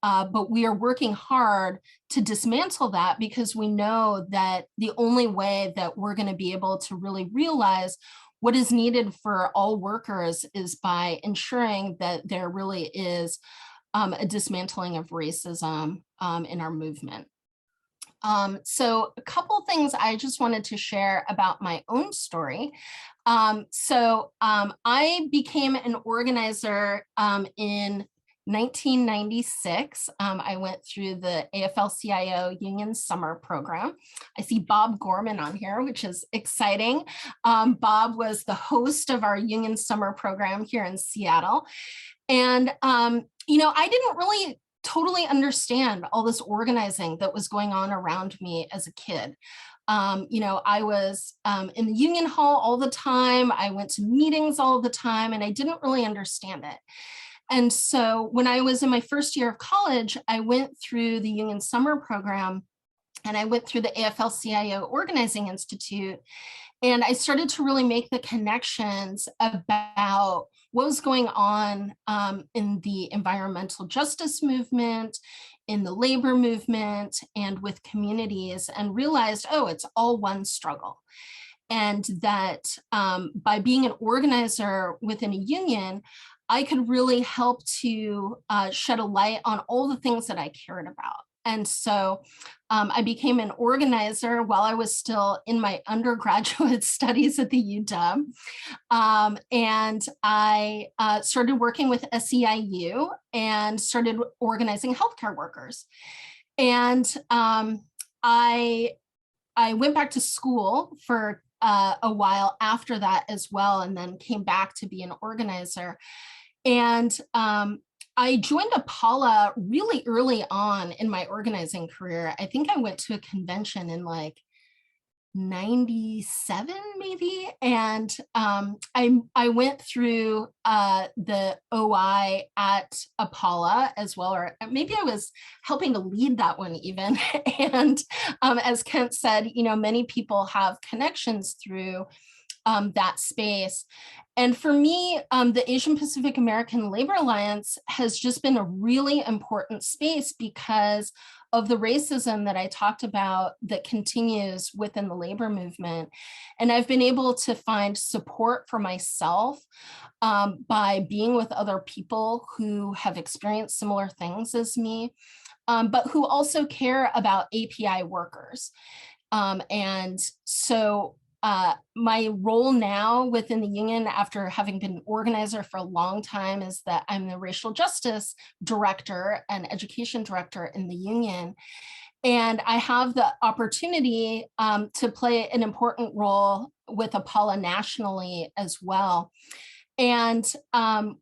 But we are working hard to dismantle that, because we know that the only way that we're going to be able to really realize what is needed for all workers is by ensuring that there really is a dismantling of racism in our movement. So a couple things I just wanted to share about my own story. I became an organizer in 1996. I went through the AFL-CIO Union Summer Program. I see Bob Gorman on here, which is exciting. Bob was the host of our Union Summer Program here in Seattle. And, I didn't really totally understand all this organizing that was going on around me as a kid. I was in the union hall all the time. I went to meetings all the time, and I didn't really understand it. And so when I was in my first year of college, I went through the Union Summer Program, and I went through the AFL-CIO Organizing Institute, and I started to really make the connections about what was going on in the environmental justice movement, in the labor movement, and with communities, and realized, oh, it's all one struggle. And that by being an organizer within a union, I could really help to shed a light on all the things that I cared about. And so I became an organizer while I was still in my undergraduate studies at the UW. And I started working with SEIU and started organizing healthcare workers. And I went back to school for a while after that as well, and then came back to be an organizer. And I joined APALA really early on in my organizing career. I think I went to a convention in like 97 maybe. And I went through the OI at APALA as well, or maybe I was helping to lead that one even. And as Kent said, many people have connections through that space. And for me, the Asian Pacific American Labor Alliance has just been a really important space because of the racism that I talked about that continues within the labor movement. And I've been able to find support for myself by being with other people who have experienced similar things as me, but who also care about API workers. And so my role now within the union, after having been an organizer for a long time, is that I'm the racial justice director and education director in the union. And I have the opportunity to play an important role with APALA nationally as well. And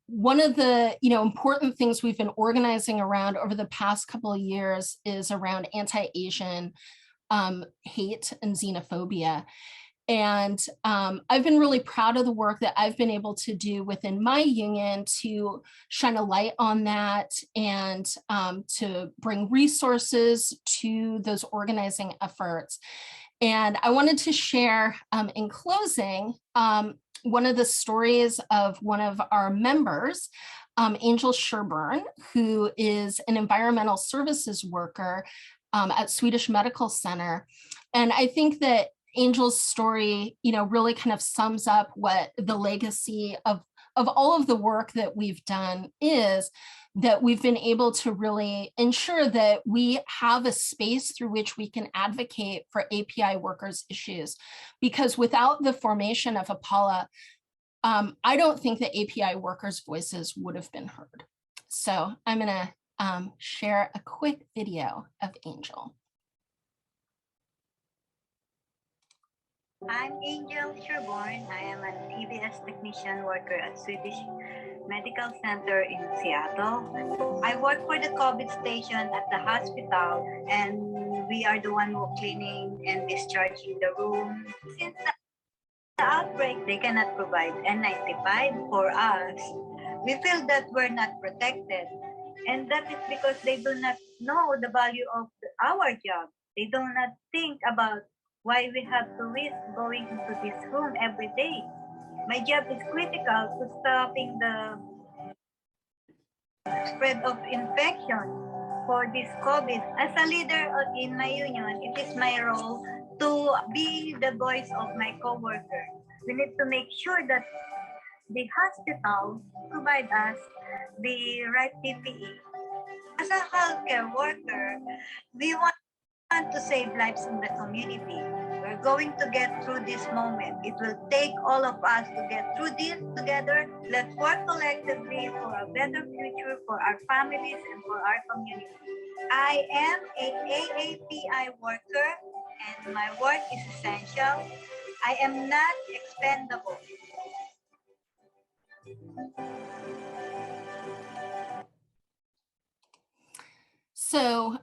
one of the important things we've been organizing around over the past couple of years is around anti-Asian hate and xenophobia. And I've been really proud of the work that I've been able to do within my union to shine a light on that and to bring resources to those organizing efforts. And I wanted to share in closing one of the stories of one of our members, Angel Sherburne, who is an environmental services worker at Swedish Medical Center. And I think that Angel's story, really kind of sums up what the legacy of all of the work that we've done is, that we've been able to really ensure that we have a space through which we can advocate for API workers' issues. Because without the formation of APALA, I don't think that API workers' voices would have been heard. So I'm going to share a quick video of Angel. I'm Angel Sherborne. I am an EVS technician worker at Swedish Medical Center in Seattle. I work for the COVID station at the hospital, and we are the one who cleaning and discharging the room. Since the outbreak, they cannot provide N95 for us. we feel that we're not protected. And that is because they do not know the value of our job. They do not think about why we have to risk going into this room every day. My job is critical to stopping the spread of infection for this COVID. As a leader in my union, it is my role to be the voice of my coworkers. We need to make sure that the hospital provide us the right PPE. As a healthcare worker, we want to save lives in the community. We're going to get through this moment. It will take all of us to get through this together. Let's work collectively for a better future for our families and for our community. I am an AAPI worker and my work is essential. I am not expendable. So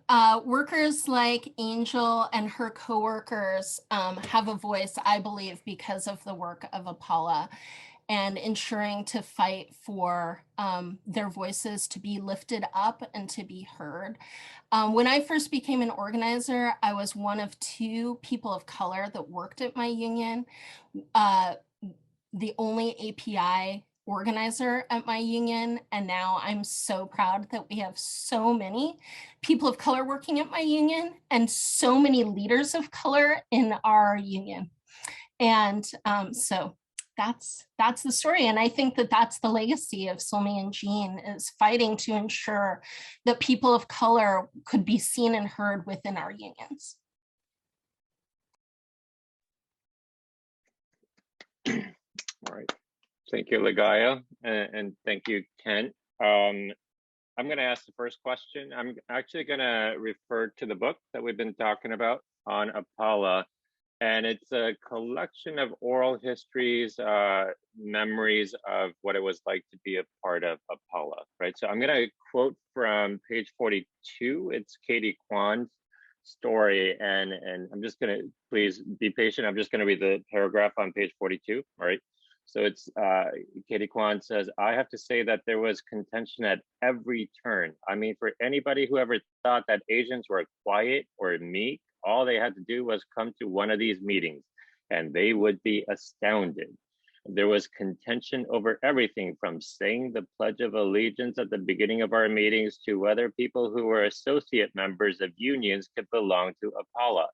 workers like Angel and her coworkers have a voice, I believe, because of the work of APALA and ensuring to fight for their voices to be lifted up and to be heard. When I first became an organizer, I was one of 2 people of color that worked at my union. The only API organizer at my union, and now I'm so proud that we have so many people of color working at my union and so many leaders of color in our union. And so that's the story, and I think that that's the legacy of Somi and Jean, is fighting to ensure that people of color could be seen and heard within our unions. All right. Thank you, Ligaya, and thank you, Kent. I'm going to ask the first question. I'm actually going to refer to the book that we've been talking about on APALA, and it's a collection of oral histories, memories of what it was like to be a part of APALA, right? So I'm going to quote from page 42. It's Katie Kwan's story, and I'm just going to, please be patient. I'm just going to read the paragraph on page 42, all right? So it's Katie Kwan says, I have to say that there was contention at every turn. I mean, for anybody who ever thought that Asians were quiet or meek, all they had to do was come to one of these meetings and they would be astounded. There was contention over everything from saying the Pledge of Allegiance at the beginning of our meetings to whether people who were associate members of unions could belong to APALA.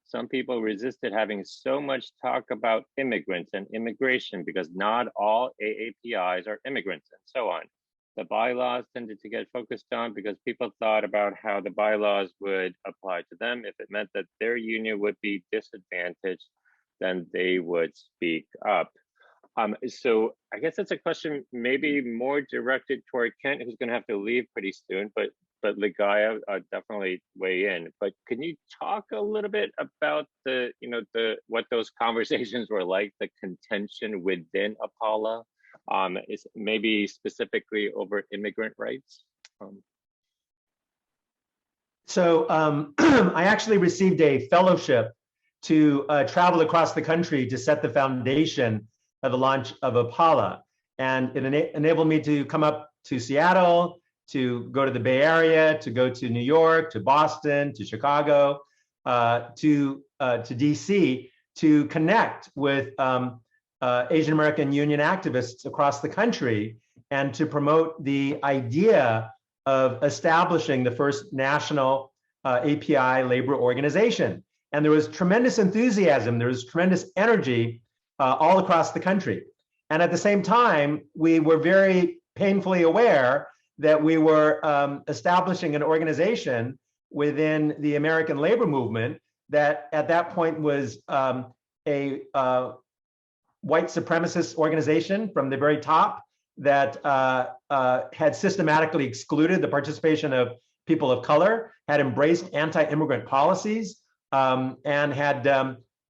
Some people resisted having so much talk about immigrants and immigration because not all AAPIs are immigrants and so on. The bylaws tended to get focused on because people thought about how the bylaws would apply to them. If it meant that their union would be disadvantaged, then they would speak up. So I guess that's a question maybe more directed toward Kent, who's going to have to leave pretty soon, but Ligaya, definitely weigh in. But can you talk a little bit about what those conversations were like, the contention within APALA, is maybe specifically over immigrant rights? So I actually received a fellowship to travel across the country to set the foundation of the launch of APALA. And it enabled me to come up to Seattle, to go to the Bay Area, to go to New York, to Boston, to Chicago, to DC, to connect with Asian American union activists across the country and to promote the idea of establishing the first national API labor organization. And there was tremendous enthusiasm, there was tremendous energy all across the country. And at the same time, we were very painfully aware that we were establishing an organization within the American labor movement that at that point was a white supremacist organization from the very top that had systematically excluded the participation of people of color, had embraced anti-immigrant policies, and had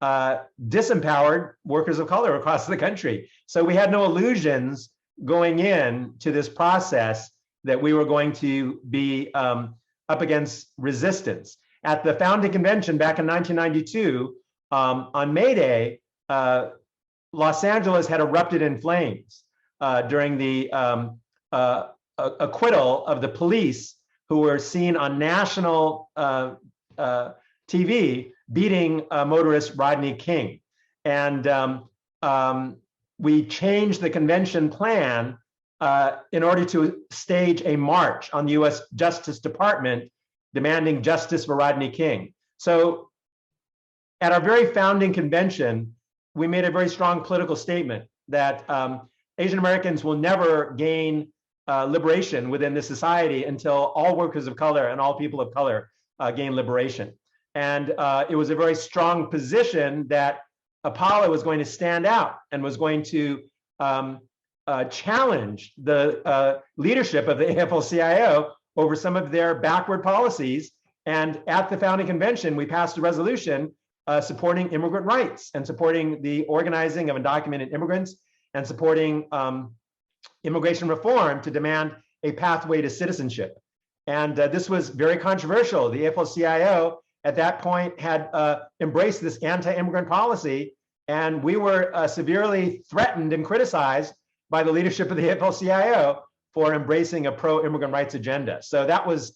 disempowered workers of color across the country. So we had no illusions going in to this process that we were going to be up against resistance. At the founding convention back in 1992, on May Day, Los Angeles had erupted in flames during the acquittal of the police who were seen on national TV beating motorist Rodney King. And we changed the convention plan in order to stage a march on the US Justice Department demanding justice for Rodney King. So at our very founding convention, we made a very strong political statement that Asian Americans will never gain liberation within this society until all workers of color and all people of color gain liberation. And it was a very strong position that APALA was going to stand out and was going to challenge the leadership of the AFL-CIO over some of their backward policies. And at the founding convention, we passed a resolution supporting immigrant rights and supporting the organizing of undocumented immigrants and supporting immigration reform to demand a pathway to citizenship. And this was very controversial. The AFL-CIO at that point had embraced this anti-immigrant policy, and we were severely threatened and criticized by the leadership of the AFL-CIO for embracing a pro-immigrant rights agenda. So that was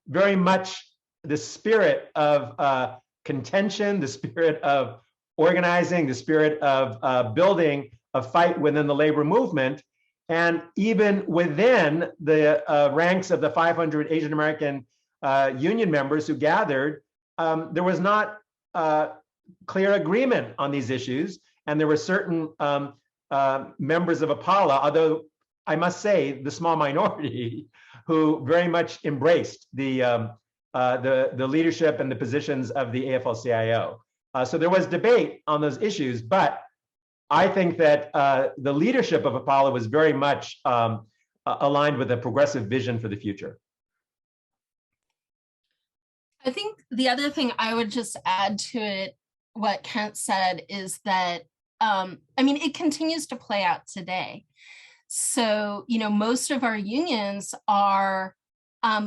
very much the spirit of contention, the spirit of organizing, the spirit of building a fight within the labor movement. And even within the ranks of the 500 Asian American union members who gathered, there was not clear agreement on these issues. And there were certain members of APALA, although I must say the small minority, who very much embraced the leadership and the positions of the AFL-CIO. So there was debate on those issues, but I think that the leadership of APALA was very much aligned with a progressive vision for the future. I think the other thing I would just add to it, what Kent said, is that, I mean, it continues to play out today. So, you know, most of our unions are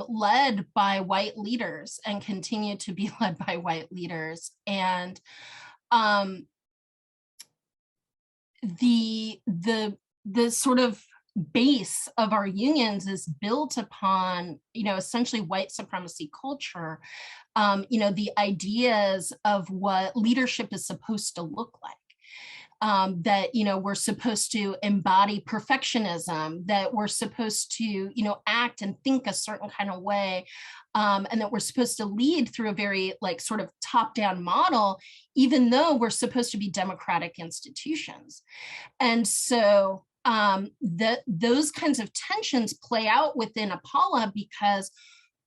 led by white leaders and continue to be led by white leaders. And the sort of base of our unions is built upon, you know, essentially white supremacy culture, you know, the ideas of what leadership is supposed to look like. That, you know, we're supposed to embody perfectionism, that we're supposed to, you know, act and think a certain kind of way, and that we're supposed to lead through a very like sort of top-down model, even though we're supposed to be democratic institutions. And so those kinds of tensions play out within APALA because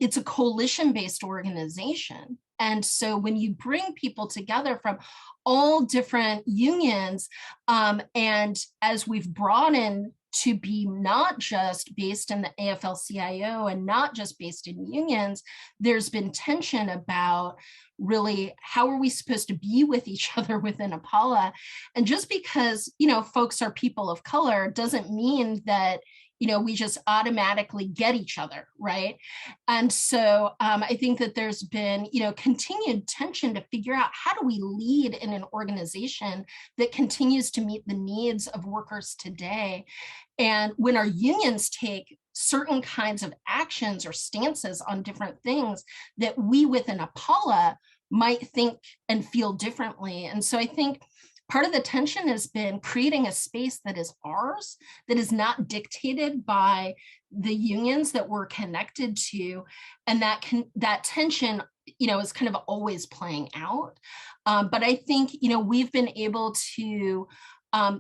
it's a coalition-based organization. And so when you bring people together from all different unions, and as we've broadened to be not just based in the AFL-CIO and not just based in unions, there's been tension about really how are we supposed to be with each other within APALA. And just because, you know, folks are people of color doesn't mean that, you know, we just automatically get each other, right? And so I think that there's been, you know, continued tension to figure out how do we lead in an organization that continues to meet the needs of workers today. And when our unions take certain kinds of actions or stances on different things that we within APALA might think and feel differently. And so I think part of the tension has been creating a space that is ours, that is not dictated by the unions that we're connected to, and that tension, you know, is kind of always playing out. But I think, you know, we've been able to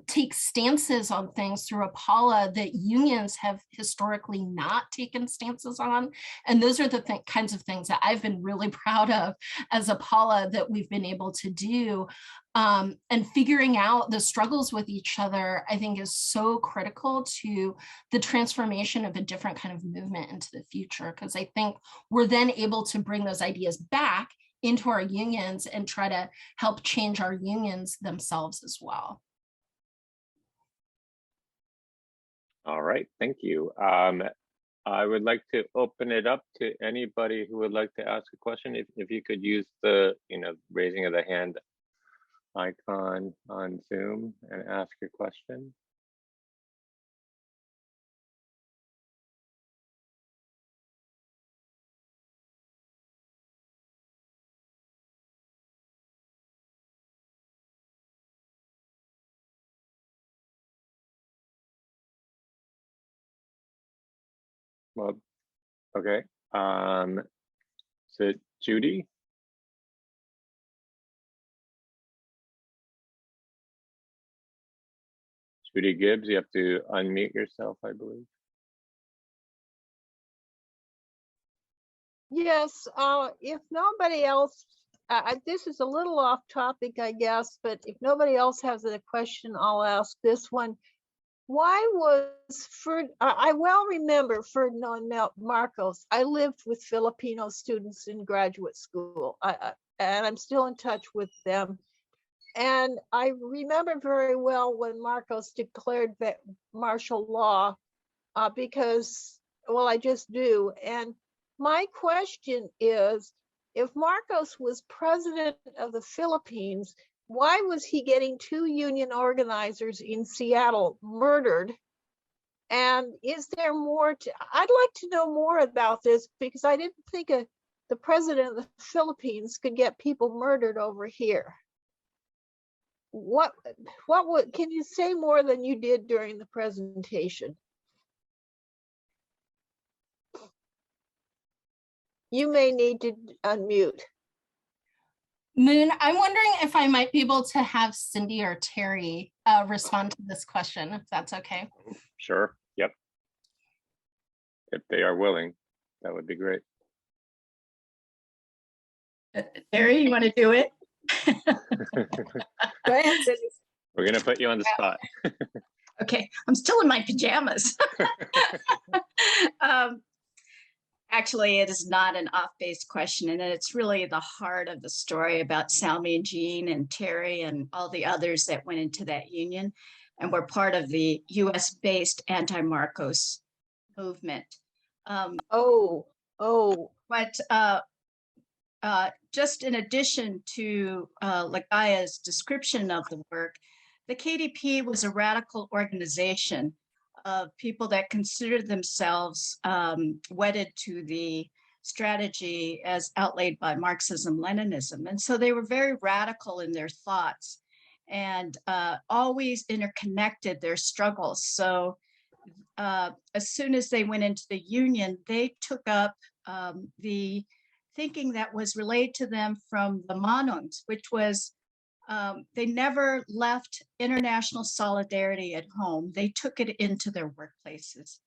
take stances on things through APALA that unions have historically not taken stances on. And those are the kinds of things that I've been really proud of as APALA that we've been able to do. And figuring out the struggles with each other, I think, is so critical to the transformation of a different kind of movement into the future, because I think we're then able to bring those ideas back into our unions and try to help change our unions themselves as well. All right, thank you. I would like to open it up to anybody who would like to ask a question. If you could use the, you know, raising of the hand icon on Zoom and ask your question. Well, okay. Is it Judy? Judy Gibbs, you have to unmute yourself, I believe. Yes, if nobody else, this is a little off topic, I guess, but if nobody else has a question, I'll ask this one. Why was I well remember Ferdinand Marcos. I lived with Filipino students in graduate school, and I'm still in touch with them. And I remember very well when Marcos declared that martial law, because, well, I just do. And my question is, if Marcos was president of the Philippines, why was he getting 2 union organizers in Seattle murdered? And is there more I'd like to know more about this, because I didn't think the president of the Philippines could get people murdered over here. Can you say more than you did during the presentation? You may need to unmute. Moon, I'm wondering if I might be able to have Cindy or Terry respond to this question, if that's okay. Sure, yep. If they are willing, that would be great. Terry, you want to do it? Go ahead, Cindy. We're gonna put you on the spot. Okay, I'm still in my pajamas. Actually, it is not an off-base question, and it's really the heart of the story about Salmi and Jean and Terry and all the others that went into that union and were part of the US-based anti-Marcos movement. But just in addition to Ligaya's description of the work, the KDP was a radical organization of people that considered themselves wedded to the strategy as outlaid by Marxism-Leninism. And so they were very radical in their thoughts and always interconnected their struggles. So as soon as they went into the union, they took up the thinking that was relayed to them from the Manongs, which was they never left international solidarity at home. They took it into their workplaces.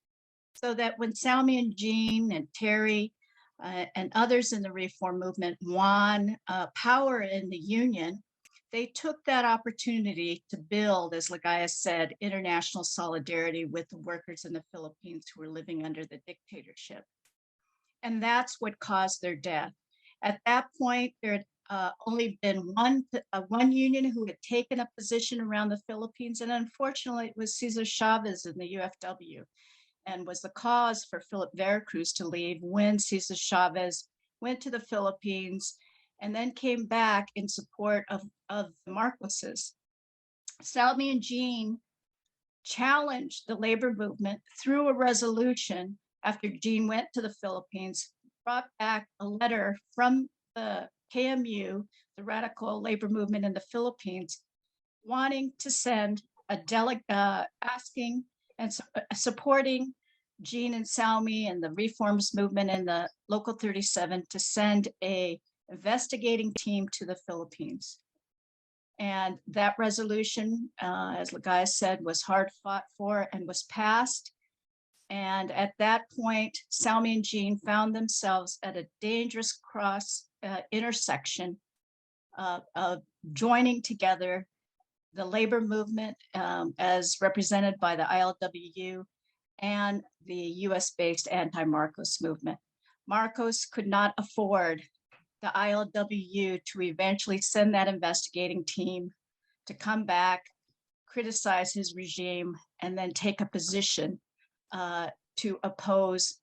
So that when Salmi and Jean and Terry and others in the reform movement won power in the union, they took that opportunity to build, as Ligaya said, international solidarity with the workers in the Philippines who were living under the dictatorship. And that's what caused their death. At that point, there had only been one union who had taken a position around the Philippines, and unfortunately it was Cesar Chavez in the UFW, and was the cause for Philip Veracruz to leave when Cesar Chavez went to the Philippines and then came back in support of the Marcoses. Salmi and Jean challenged the labor movement through a resolution after Jean went to the Philippines, brought back a letter from the KMU, the radical labor movement in the Philippines, wanting to send a delegate, asking and supporting Jean and Salmi and the reforms movement in the Local 37 to send a investigating team to the Philippines. And that resolution, as Ligaya said, was hard fought for and was passed. And at that point, Salmi and Jean found themselves at a dangerous intersection of joining together the labor movement as represented by the ILWU and the US-based anti-Marcos movement. Marcos could not afford the ILWU to eventually send that investigating team to come back, criticize his regime, and then take a position to oppose,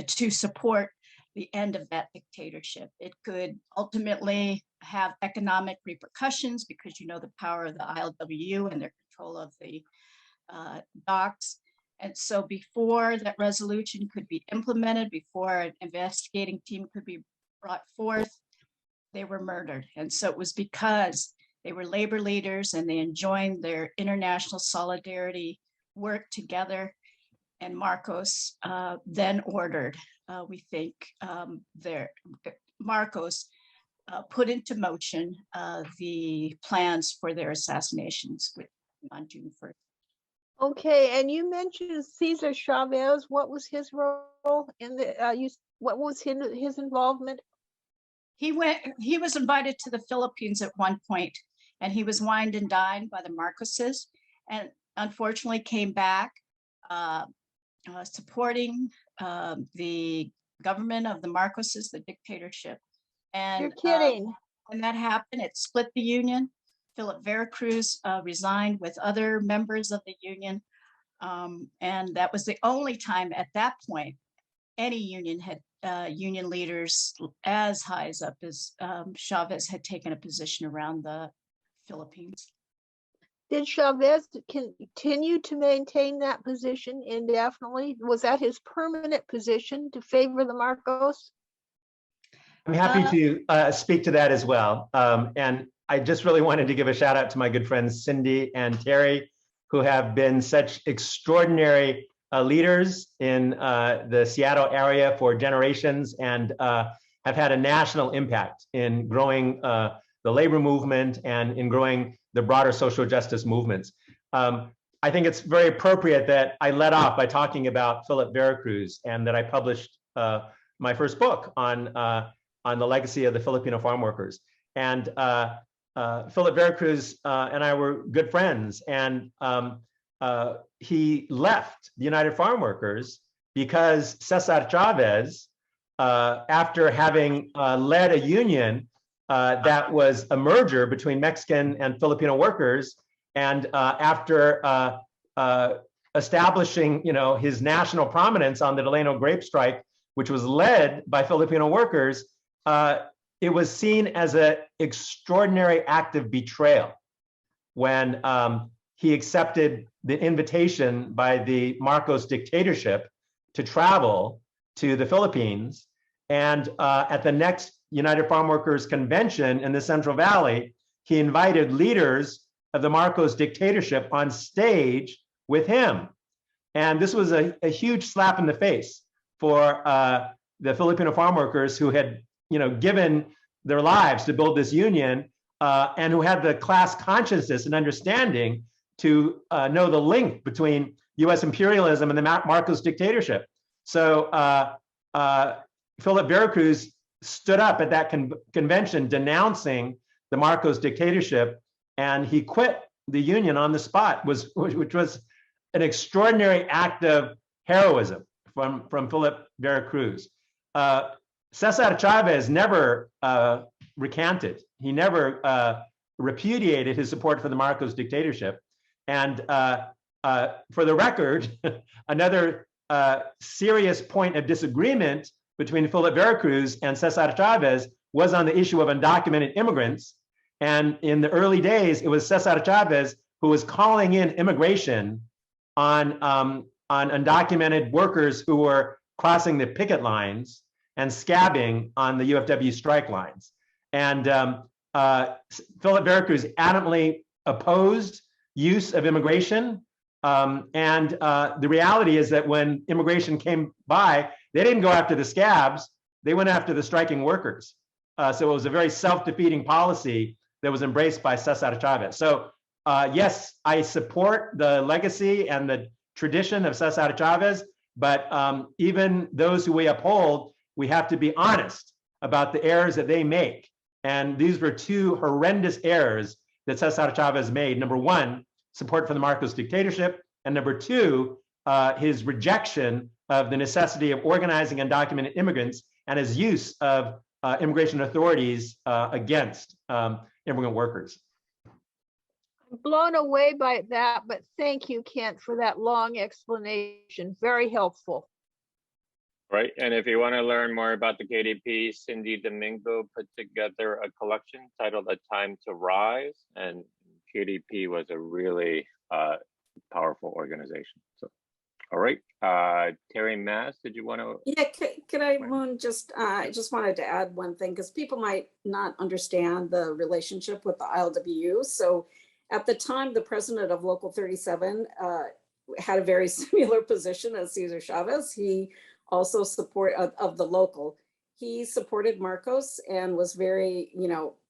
to support the end of that dictatorship. It could ultimately have economic repercussions because you know the power of the ILWU and their control of the docks. And so before that resolution could be implemented, before an investigating team could be brought forth, they were murdered. And so it was because they were labor leaders and they enjoined their international solidarity work together. and Marcos then ordered, we think, Marcos put into motion the plans for their assassinations on June 1st. Okay, and you mentioned Cesar Chavez. What was his role in the? What was his involvement? He was invited to the Philippines at one point, and he was wined and dined by the Marcoses, and unfortunately came back supporting the government of the Marcoses, the dictatorship. And You're kidding. when that happened, it split the union. Philip Veracruz resigned with other members of the union. And that was the only time at that point any union had union leaders as high up as Chavez had taken a position around the Philippines. Did Chavez continue to maintain that position indefinitely? Was that his permanent position to favor the Marcos? I'm happy to speak to that as well. And I just really wanted to give a shout out to my good friends Cindy and Terry, who have been such extraordinary leaders in the Seattle area for generations and have had a national impact in growing the labor movement and in growing the broader social justice movements. I think it's very appropriate that I led off by talking about Philip Veracruz and that I published my first book on the legacy of the Filipino farm workers. And Philip Veracruz and I were good friends, and he left the United Farm Workers because Cesar Chavez, after having led a union that was a merger between Mexican and Filipino workers, and after establishing, his national prominence on the Delano grape strike, which was led by Filipino workers, it was seen as an extraordinary act of betrayal when he accepted the invitation by the Marcos dictatorship to travel to the Philippines. And at the next United Farm Workers Convention in the Central Valley, he invited leaders of the Marcos dictatorship on stage with him. And this was a huge slap in the face for the Filipino farm workers who had given their lives to build this union and who had the class consciousness and understanding to know the link between US imperialism and the Marcos dictatorship. So Philip Veracruz stood up at that convention denouncing the Marcos dictatorship, and he quit the union on the spot, which was an extraordinary act of heroism from Philip Veracruz. Cesar Chavez never recanted. He never repudiated his support for the Marcos dictatorship. And for the record, another serious point of disagreement between Philip Veracruz and Cesar Chavez was on the issue of undocumented immigrants. And in the early days, it was Cesar Chavez who was calling in immigration on undocumented workers who were crossing the picket lines and scabbing on the UFW strike lines. And Philip Veracruz adamantly opposed use of immigration. And the reality is that when immigration came by, they didn't go after the scabs, they went after the striking workers. So it was a very self-defeating policy that was embraced by Cesar Chavez. So yes, I support the legacy and the tradition of Cesar Chavez, but even those who we uphold, we have to be honest about the errors that they make. And these were two horrendous errors that Cesar Chavez made. Number one, support for the Marcos dictatorship. And number two, his rejection of the necessity of organizing undocumented immigrants and his use of immigration authorities against immigrant workers. I'm blown away by that, but thank you, Kent, for that long explanation. Very helpful. Right, and if you want to learn more about the KDP, Cindy Domingo put together a collection titled A Time to Rise, and KDP was a really powerful organization. So, all right, Terry Mass, did you want to? Yeah, could I, Moon, I just wanted to add one thing, because people might not understand the relationship with the ILWU. So at the time, the president of Local 37 had a very similar position as Cesar Chavez. He also support of the local. He supported Marcos and was very,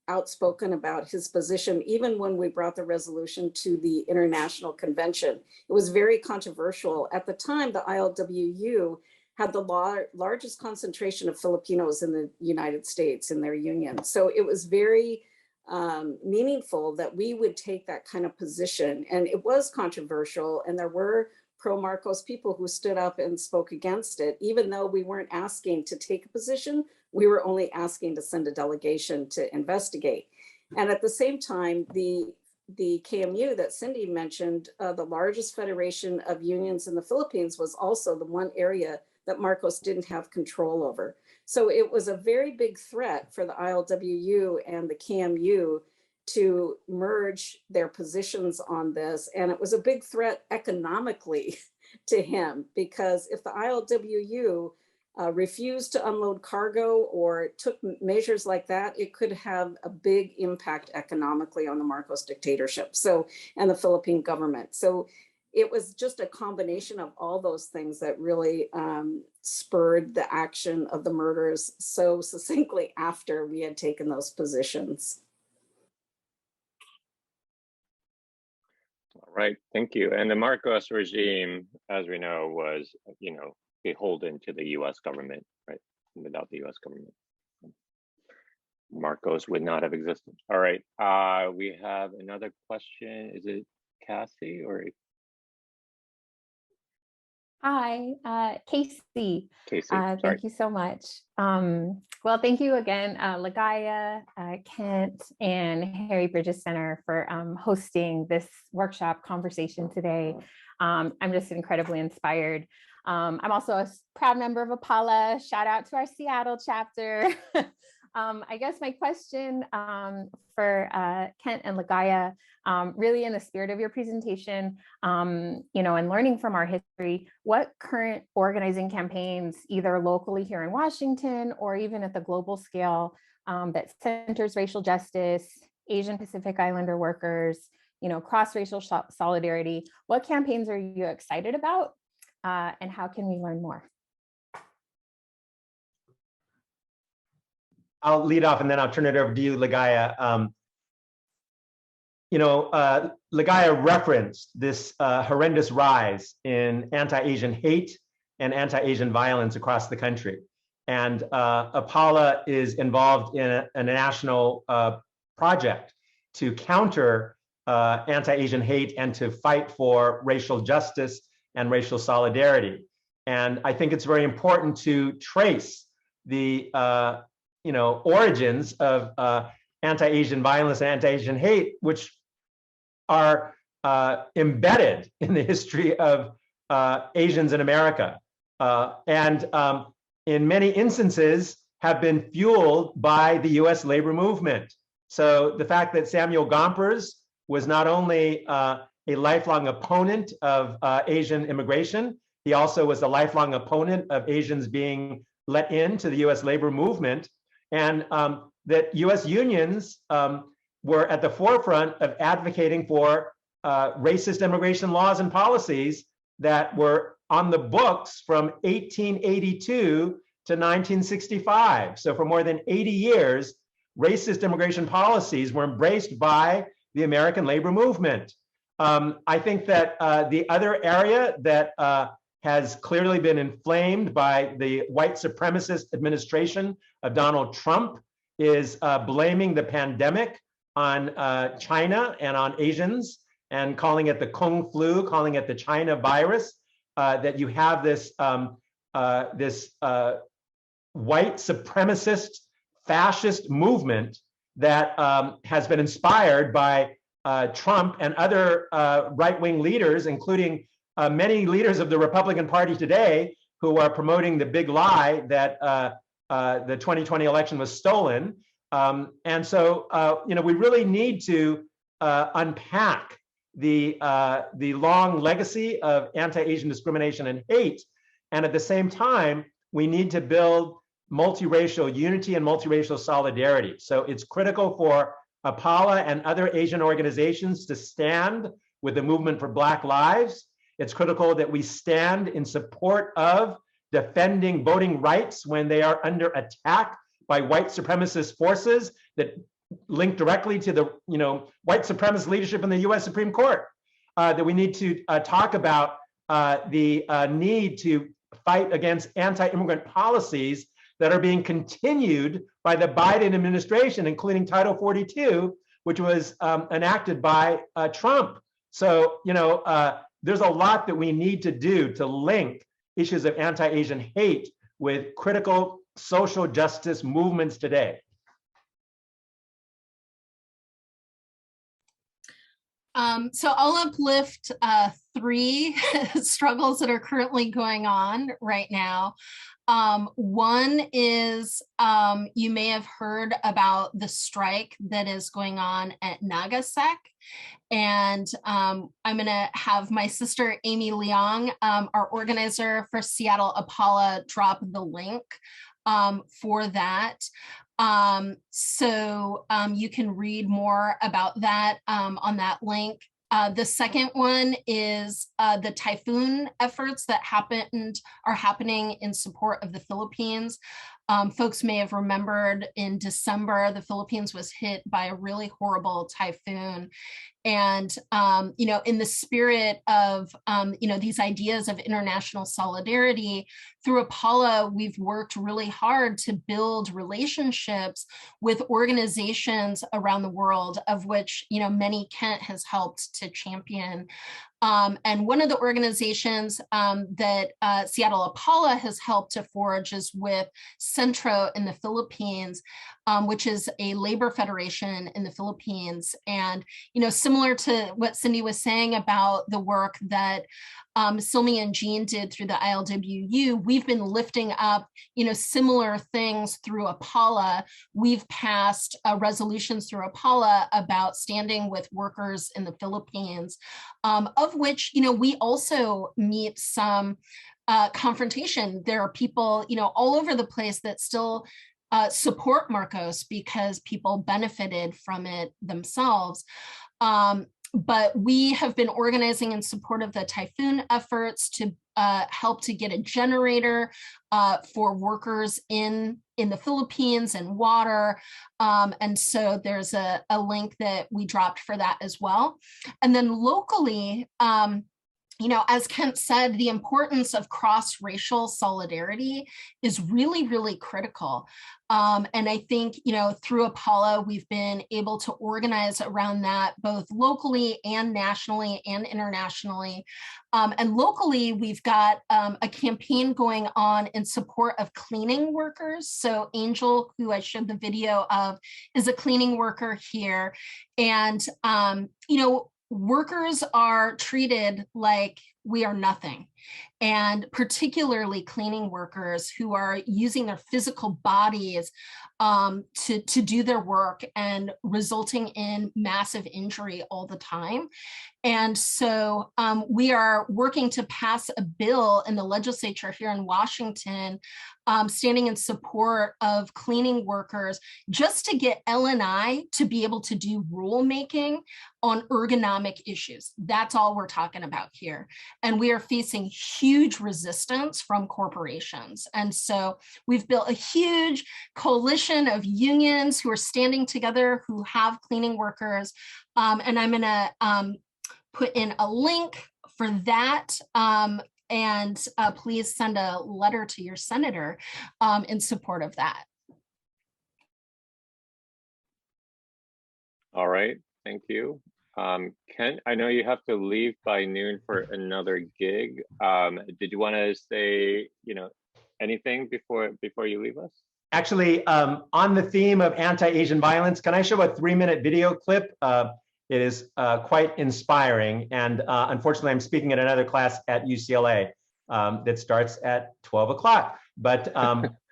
outspoken about his position, even when we brought the resolution to the International Convention. It was very controversial. At the time, the ILWU had the largest concentration of Filipinos in the United States in their union. So it was very meaningful that we would take that kind of position. And it was controversial, and there were pro-Marcos people who stood up and spoke against it. Even though we weren't asking to take a position, we were only asking to send a delegation to investigate. And at the same time, the KMU that Cindy mentioned, the largest federation of unions in the Philippines, was also the one area that Marcos didn't have control over. So it was a very big threat for the ILWU and the KMU to merge their positions on this. And it was a big threat economically to him, because if the ILWU refused to unload cargo or took measures like that, it could have a big impact economically on the Marcos dictatorship, and the Philippine government. So it was just a combination of all those things that really spurred the action of the murderers so succinctly after we had taken those positions. All right, thank you. And the Marcos regime, as we know, was, beholden to the U.S. government, right? Without the U.S. government, Marcos would not have existed. All right, we have another question. Is it Cassie or? Hi, Casey. Casey, thank you so much. Well, thank you again, Ligaya, Kent, and Harry Bridges Center for hosting this workshop conversation today. I'm just incredibly inspired. I'm also a proud member of APALA. Shout out to our Seattle chapter. I guess my question for Kent and Ligaya, really in the spirit of your presentation, and learning from our history, what current organizing campaigns, either locally here in Washington or even at the global scale, that centers racial justice, Asian Pacific Islander workers, cross-racial solidarity, what campaigns are you excited about, and how can we learn more? I'll lead off and then I'll turn it over to you, Ligaya. Ligaya referenced this horrendous rise in anti-Asian hate and anti-Asian violence across the country. And APALA is involved in a national project to counter anti-Asian hate and to fight for racial justice and racial solidarity. And I think it's very important to trace the origins of anti-Asian violence and anti-Asian hate, which are embedded in the history of Asians in America, and in many instances have been fueled by the US labor movement. So the fact that Samuel Gompers was not only a lifelong opponent of Asian immigration, he also was a lifelong opponent of Asians being let into the US labor movement, and that US unions were at the forefront of advocating for racist immigration laws and policies that were on the books from 1882 to 1965. So for more than 80 years, racist immigration policies were embraced by the American labor movement. I think that the other area that has clearly been inflamed by the white supremacist administration of Donald Trump is blaming the pandemic on China and on Asians, and calling it the Kung flu, calling it the China virus, that you have this, white supremacist fascist movement that has been inspired by Trump and other right-wing leaders, including many leaders of the Republican Party today, who are promoting the big lie that the 2020 election was stolen. And so, we really need to unpack the long legacy of anti-Asian discrimination and hate. And at the same time, we need to build multiracial unity and multiracial solidarity. So it's critical for APALA and other Asian organizations to stand with the movement for Black lives. It's critical that we stand in support of defending voting rights when they are under attack by white supremacist forces that link directly to the white supremacist leadership in the US Supreme Court. That we need to talk about the need to fight against anti-immigrant policies that are being continued by the Biden administration, including Title 42, which was enacted by Trump. So, there's a lot that we need to do to link issues of anti-Asian hate with critical social justice movements today. So I'll uplift 3 struggles that are currently going on right now. One is you may have heard about the strike that is going on at Nagasek. And I'm going to have my sister, Amy Leong, our organizer for Seattle APALA, drop the link for that. So you can read more about that on that link. The second one is the typhoon efforts that are happening in support of the Philippines. Folks may have remembered in December, the Philippines was hit by a really horrible typhoon. And, in the spirit of, these ideas of international solidarity, through APALA, we've worked really hard to build relationships with organizations around the world, of which, many Kent has helped to champion. And one of the organizations that Seattle APALA has helped to forge is with Centro in the Philippines, which is a labor federation in the Philippines. And, similar to what Cindy was saying about the work that Silmi and Jean did through the ILWU, we've been lifting up, similar things through APALA. We've passed resolutions through APALA about standing with workers in the Philippines, of which, we also meet some confrontation. There are people, all over the place that still support Marcos because people benefited from it themselves. But we have been organizing in support of the typhoon efforts to help to get a generator for workers in the Philippines and water. And so there's a link that we dropped for that as well. And then locally, as Kent said, the importance of cross-racial solidarity is really, really critical. And I think, through APALA, we've been able to organize around that both locally and nationally and internationally. And locally, we've got a campaign going on in support of cleaning workers. So Angel, who I showed the video of, is a cleaning worker here. And, workers are treated like we are nothing, and particularly cleaning workers who are using their physical bodies to do their work and resulting in massive injury all the time. And so we are working to pass a bill in the legislature here in Washington, standing in support of cleaning workers, just to get L&I to be able to do rulemaking on ergonomic issues. That's all we're talking about here. And we are facing huge resistance from corporations. And so we've built a huge coalition of unions who are standing together, who have cleaning workers. And I'm gonna put in a link for that. And please send a letter to your senator in support of that. All right, thank you. Kent, I know you have to leave by noon for another gig. Did you want to say, anything before you leave us? Actually, on the theme of anti-Asian violence, can I show a 3-minute video clip? It is quite inspiring. And unfortunately, I'm speaking at another class at UCLA that starts at 12 o'clock. But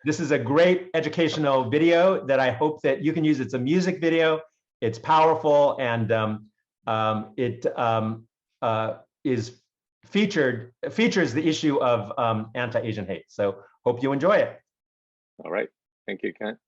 this is a great educational video that I hope that you can use. It's a music video. It's powerful, and it features the issue of anti-Asian hate. So hope you enjoy it. All right. Thank you, Kent.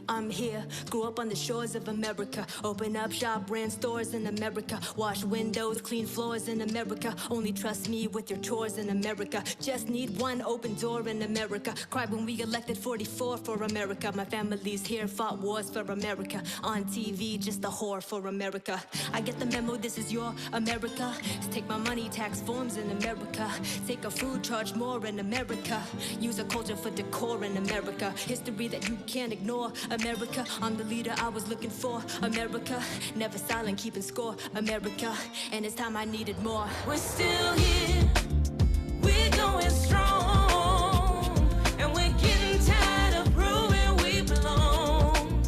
I'm here, grew up on the shores of America. Open up shop, brand stores in America. Wash windows, clean floors in America. Only trust me with your chores in America. Just need one open door in America. Cried when we elected 44 for America. My family's here, fought wars for America. On TV, just a whore for America. I get the memo, this is your America. Take my money, tax forms in America. Take a food, charge more in America. Use a culture for decor in America. History that you can't ignore. America, I'm the leader I was looking for. America, never silent, keeping score. America, and it's time I needed more. We're still here, we're going strong, and we're getting tired of proving we belong.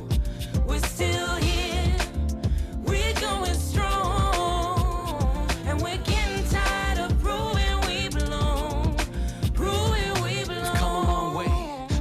We're still here, we're going strong, and we're getting tired of proving we belong. Proving we belong. Come a long way,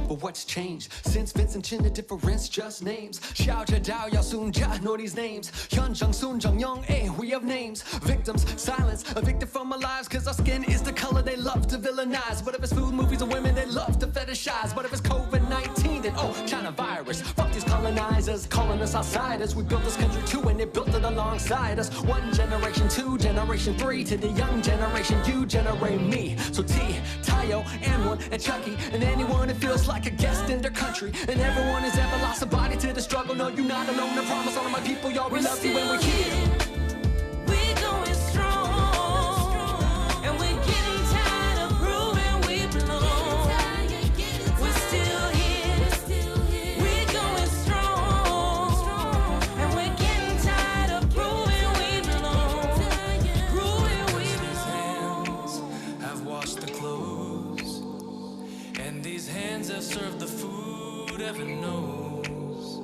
but what's changed? Since Vincent Chin, the difference just names. Xiao Jia Dao Yao Sun Jia, know these names. Hyun Jung Sun Jung Young, we have names. Victims, silence, evicted from our lives. Cause our skin is the color they love to villainize. But if it's food, movies, or women, they love to fetishize. But if it's COVID-19, then China virus. Fuck these colonizers, calling us outsiders. We built this country too, and they built it alongside us. One generation, two, generation three. To the young generation, you generate me. So T, Tayo, and and Chucky, and anyone that feels like a guest in their country. And everyone has ever lost a body to the struggle. No, you're not alone. I promise all of my people, y'all, we love you when we're here. We're going strong, and we're getting tired of proving we belong. We're still here, we're going strong, and we're getting tired of proving we belong. Proving we belong. These hands have washed the clothes, and these hands have served the food heaven knows.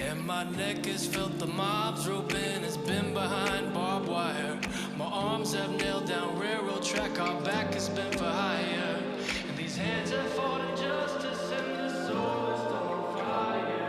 And my neck has felt the mob's rope and has been behind barbed wire. My arms have nailed down railroad track, our back has been for hire. And these hands have fought injustice and the soul is on fire.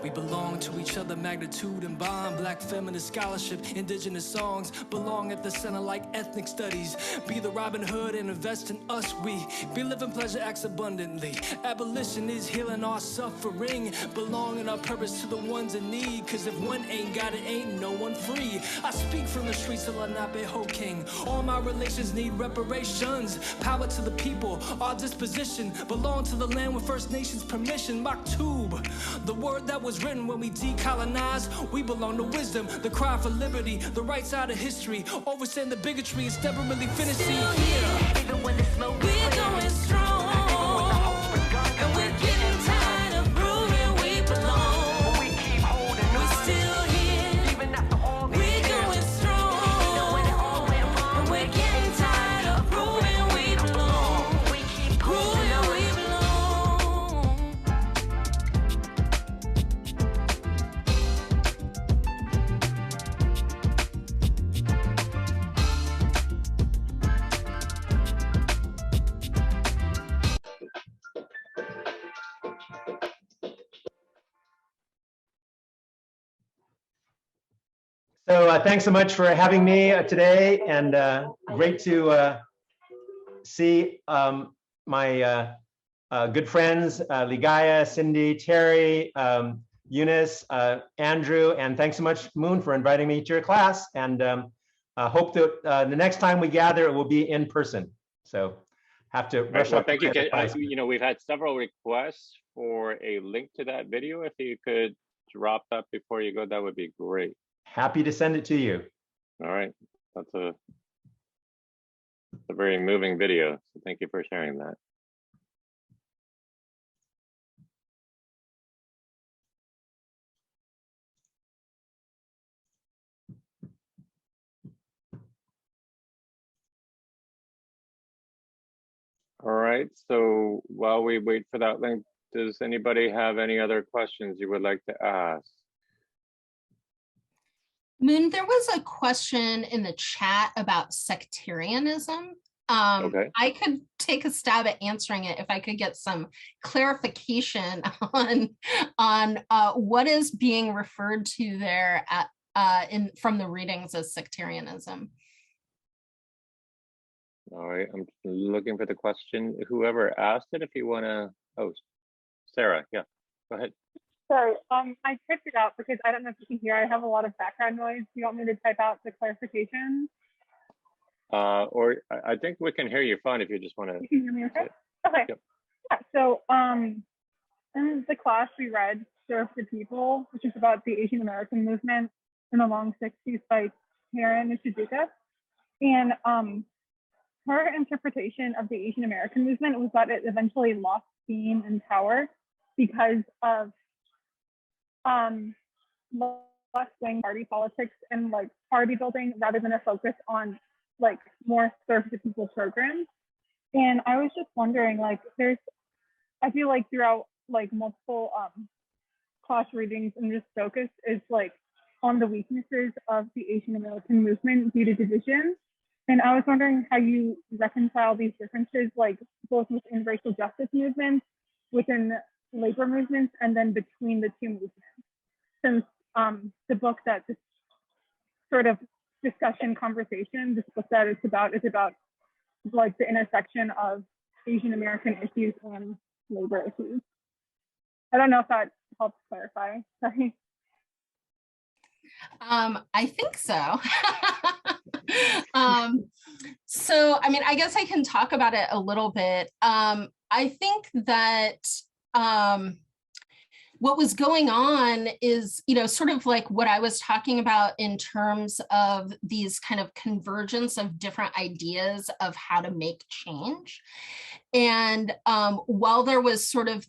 We belong to each other, magnitude and bond. Black feminist scholarship, indigenous songs belong at the center like ethnic studies. Be the Robin Hood and invest in us. We be living pleasure acts abundantly. Abolition is healing our suffering. Belonging our purpose to the ones in need. Cause if one ain't got it, ain't no one free. I speak from the streets of Lenape Ho King. All my relations need reparations. Power to the people, our disposition. Belong to the land with First Nations permission. Maktub, the word that was written when we decolonize. We belong to wisdom, the cry for liberty, the right side of history. Overstand the bigotry, it's never really finished. Still here, even when the smoke we're going strong, and we're getting tired of proving we belong. We keep holding on. We're still here, Even after all these we're years. going strong, and we're getting tired of proving we belong. We keep Proving we belong. So thanks so much for having me today, and great to see my good friends, Ligaya, Cindy, Terry, Eunice, Andrew, and thanks so much, Moon, for inviting me to your class. And hope that the next time we gather, it will be in person. So have to rush Well, up. thank you. You know, we've had several requests for a link to that video. If you could drop that before you go, that would be great. Happy to send it to you. All right, that's a very moving video. So thank you for sharing that. All right, so while we wait for that link, does anybody have any other questions you would like to ask? Moon, there was a question in the chat about sectarianism. Okay. I could take a stab at answering it if I could get some clarification on what is being referred to there from the readings as sectarianism. All right, I'm looking for the question. Whoever asked it, if you want to, Sarah, yeah, go ahead. Sorry, I typed it out because I don't know if you can hear. I have a lot of background noise. Do you want me to type out the clarification? Or I think we can hear you fine if you just want to. You can hear me okay? Okay. Yep. Yeah, so in the class we read Serve the People, which is about the Asian American movement in the long 60s by Karen Nishizuka. And her interpretation of the Asian American movement was that it eventually lost steam and power because of left-wing party politics and like party building rather than a focus on like more serve the people programs. And I was just wondering, like, I feel like throughout like multiple class readings and this focus is like on the weaknesses of the Asian American movement due to division. And I was wondering how you reconcile these differences, like both within racial justice movements, within labor movements, and then between the two movements. Since the book that this sort of discussion conversation, this book that it's about is about like the intersection of Asian American issues and labor issues. I don't know if that helps clarify. Sorry. I think so. So, I mean, I guess I can talk about it a little bit. I think that what was going on is, you know, sort of like what I was talking about in terms of these kind of convergence of different ideas of how to make change. And while there was sort of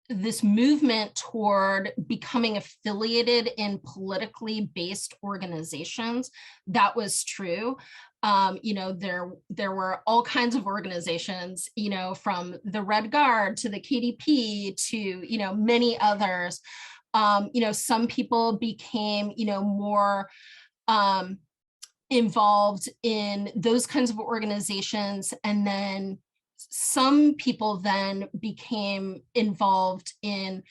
this movement toward becoming affiliated in politically based organizations, that was true. You know, there were all kinds of organizations, you know, from the Red Guard to the KDP to, you know, many others. You know, some people became, you know, more involved in those kinds of organizations, and then some people then became involved in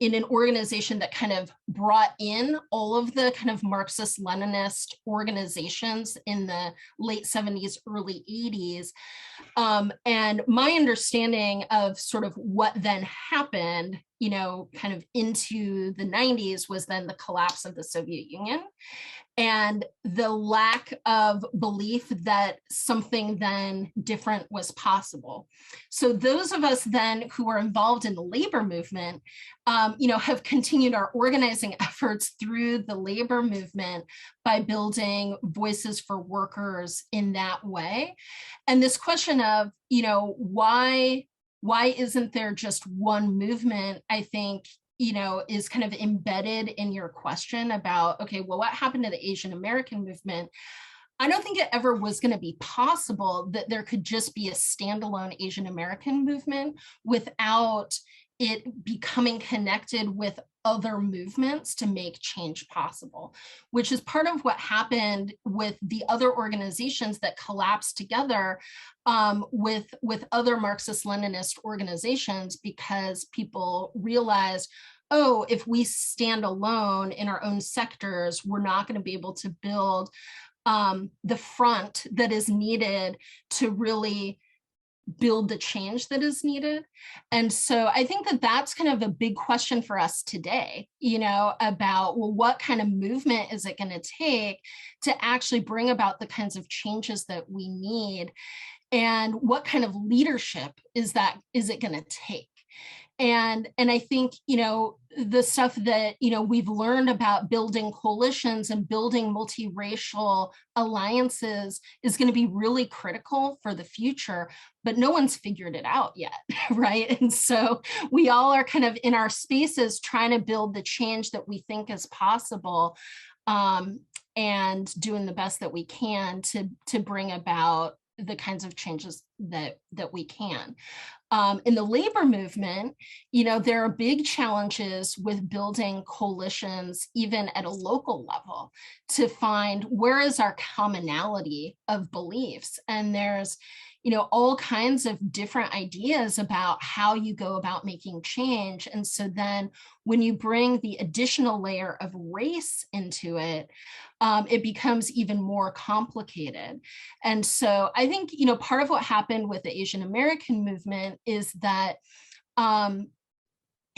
an organization that kind of brought in all of the kind of Marxist-Leninist organizations in the late 70s, early 80s. And my understanding of sort of what then happened, you know, kind of into the 90s was then the collapse of the Soviet Union and the lack of belief that something then different was possible. So those of us then who are involved in the labor movement, you know, have continued our organizing efforts through the labor movement by building voices for workers in that way. And this question of, you know, why isn't there just one movement, I think, you know, is kind of embedded in your question about, okay, well, what happened to the Asian American movement? I don't think it ever was going to be possible that there could just be a standalone Asian American movement without it becoming connected with other movements to make change possible, which is part of what happened with the other organizations that collapsed together with other Marxist-Leninist organizations, because people realized, oh, if we stand alone in our own sectors, we're not going to be able to build the front that is needed to really build the change that is needed. And so I think that that's kind of a big question for us today, you know, about, well, what kind of movement is it going to take to actually bring about the kinds of changes that we need? And what kind of leadership is it going to take? And I think, you know, the stuff that, you know, we've learned about building coalitions and building multiracial alliances is going to be really critical for the future, but no one's figured it out yet, right? And so we all are kind of in our spaces trying to build the change that we think is possible, and doing the best that we can to bring about the kinds of changes that we can. In the labor movement, you know, there are big challenges with building coalitions, even at a local level, to find where is our commonality of beliefs. And there's, you know, all kinds of different ideas about how you go about making change. And so then when you bring the additional layer of race into it, it becomes even more complicated. And so I think, you know, part of what happened with the Asian American movement is that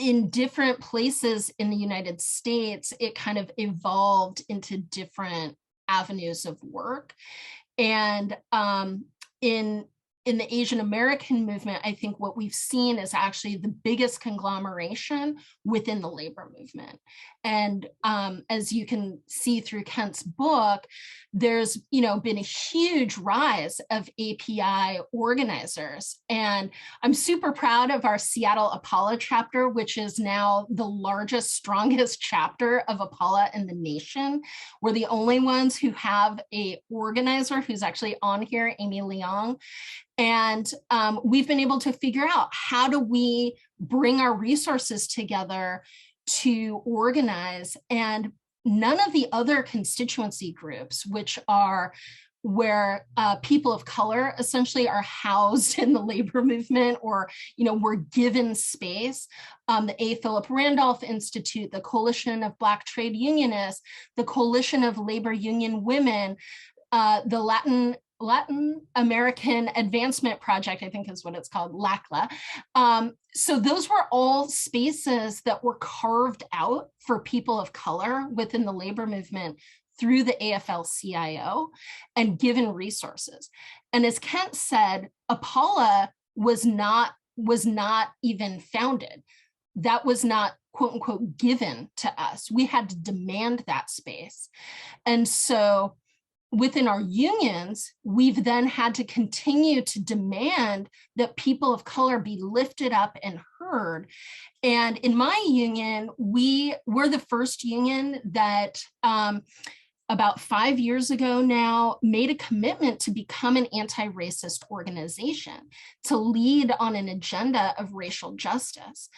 in different places in the United States, it kind of evolved into different avenues of work. And in the Asian American movement, I think what we've seen is actually the biggest conglomeration within the labor movement. And as you can see through Kent's book, there's been a huge rise of API organizers. And I'm super proud of our Seattle APALA chapter, which is now the largest, strongest chapter of APALA in the nation. We're the only ones who have a organizer who's actually on here, Amy Leong. And we've been able to figure out, how do we bring our resources together to organize? And none of the other constituency groups, which are where people of color essentially are housed in the labor movement, or were given space, the A. Philip Randolph Institute, the Coalition of Black Trade Unionists, the Coalition of Labor Union Women, the Latin American Advancement Project, I think is what it's called, LACLA. So those were all spaces that were carved out for people of color within the labor movement through the AFL-CIO and given resources. And as Kent said, APALA was not even founded. That was not, quote unquote, given to us. We had to demand that space. And so within our unions, we've then had to continue to demand that people of color be lifted up and heard. And in my union, we're the first union that about 5 years ago now made a commitment to become an anti-racist organization, to lead on an agenda of racial justice.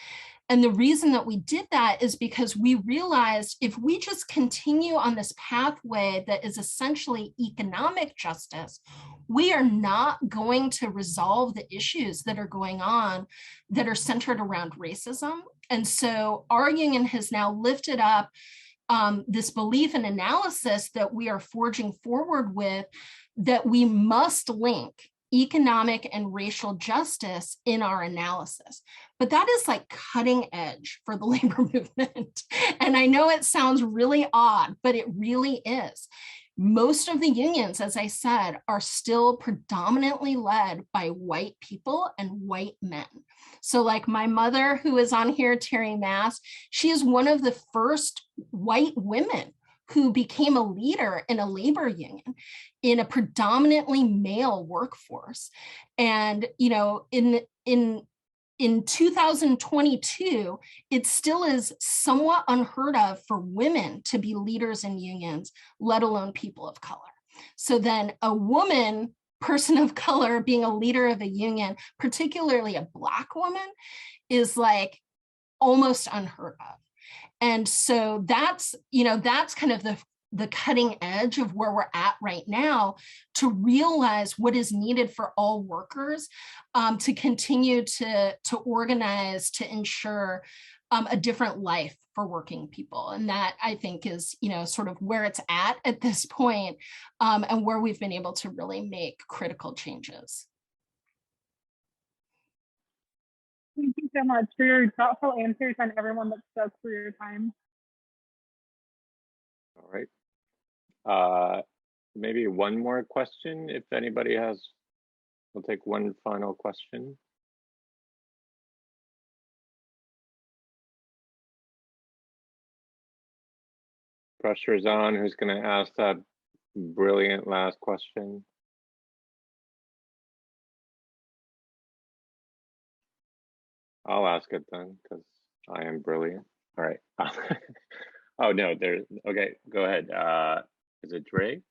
And the reason that we did that is because we realized, if we just continue on this pathway that is essentially economic justice, we are not going to resolve the issues that are going on that are centered around racism. And so our union has now lifted up this belief and analysis that we are forging forward with, that we must link economic and racial justice in our analysis. But that is like cutting edge for the labor movement. And I know it sounds really odd, but it really is. Most of the unions, as I said, are still predominantly led by white people and white men. So like my mother, who is on here, Terry Mass, she is one of the first white women who became a leader in a labor union in a predominantly male workforce. And, in 2022, it still is somewhat unheard of for women to be leaders in unions, let alone people of color. So then a woman, person of color, being a leader of a union, particularly a Black woman, is like almost unheard of. And so that's kind of the cutting edge of where we're at right now, to realize what is needed for all workers to continue to organize, to ensure a different life for working people. And that, I think, is sort of where it's at this point, and where we've been able to really make critical changes. Thank you so much for your thoughtful answers, and everyone that spoke for your time. All right. Maybe one more question, if anybody has. We'll take one final question. Pressure's on. Who's going to ask that brilliant last question? I'll ask it then, because I am brilliant. All right. Oh no, okay, go ahead. Is it Dre?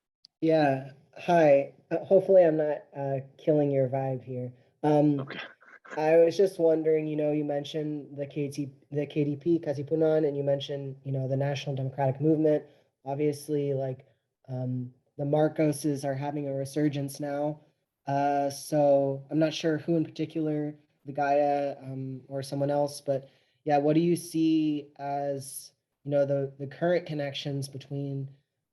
Yeah, hi. Hopefully I'm not killing your vibe here. Okay. I was just wondering, you mentioned the KDP, Katipunan, and you mentioned, the National Democratic Movement. Obviously, like, the Marcoses are having a resurgence now. So I'm not sure who in particular, Ligaya or someone else, but yeah, what do you see as, the current connections between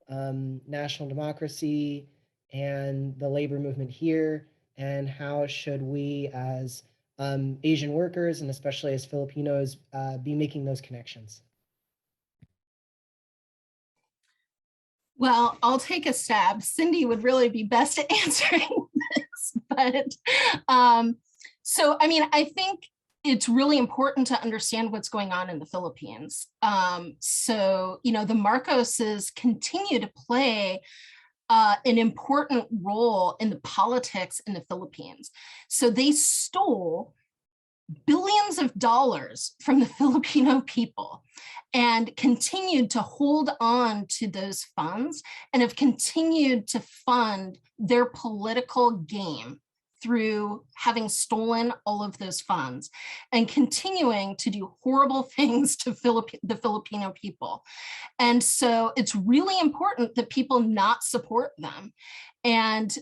national democracy and the labor movement here, and how should we as Asian workers and especially as Filipinos be making those connections? Well, I'll take a stab. Cindy would really be best at answering this, but so I mean, I think it's really important to understand what's going on in the Philippines. So, you know, the Marcoses continue to play an important role in the politics in the Philippines. So they stole billions of dollars from the Filipino people and continued to hold on to those funds and have continued to fund their political game through having stolen all of those funds and continuing to do horrible things to the Filipino people. And so it's really important that people not support them and,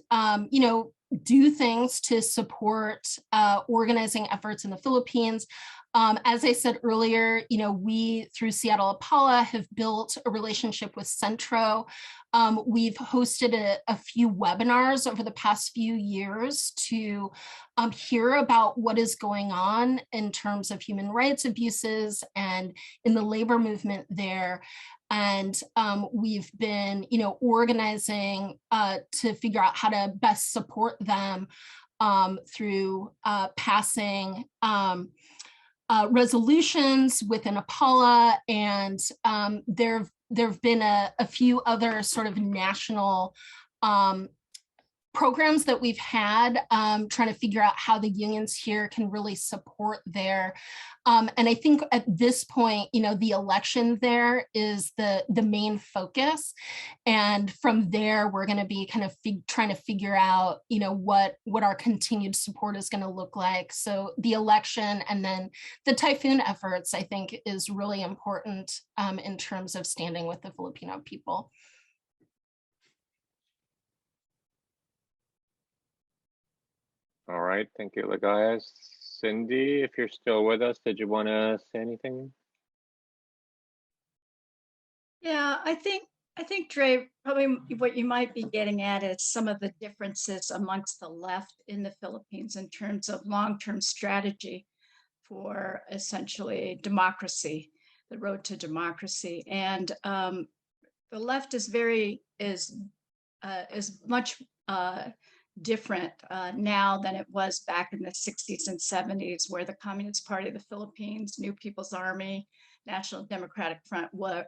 you know, do things to support organizing efforts in the Philippines. As I said earlier, you know, we through Seattle APALA have built a relationship with Centro. We've hosted a few webinars over the past few years to hear about what is going on in terms of human rights abuses and in the labor movement there. And we've been, you know, organizing to figure out how to best support them through passing resolutions within APALA, and there have been a few other sort of national programs that we've had trying to figure out how the unions here can really support there. And I think at this point, you know, the election there is the main focus. And from there, we're going to be kind of trying to figure out, you know, what our continued support is going to look like. So the election and then the typhoon efforts, I think, is really important in terms of standing with the Filipino people. All right, thank you, Ligaya. Cindy, if you're still with us, did you want to say anything? Yeah, I think Dre, probably what you might be getting at is some of the differences amongst the left in the Philippines in terms of long-term strategy for essentially democracy, the road to democracy. And the left is much different now than it was back in the 60s and 70s, where the Communist Party of the Philippines, New People's Army, National Democratic Front were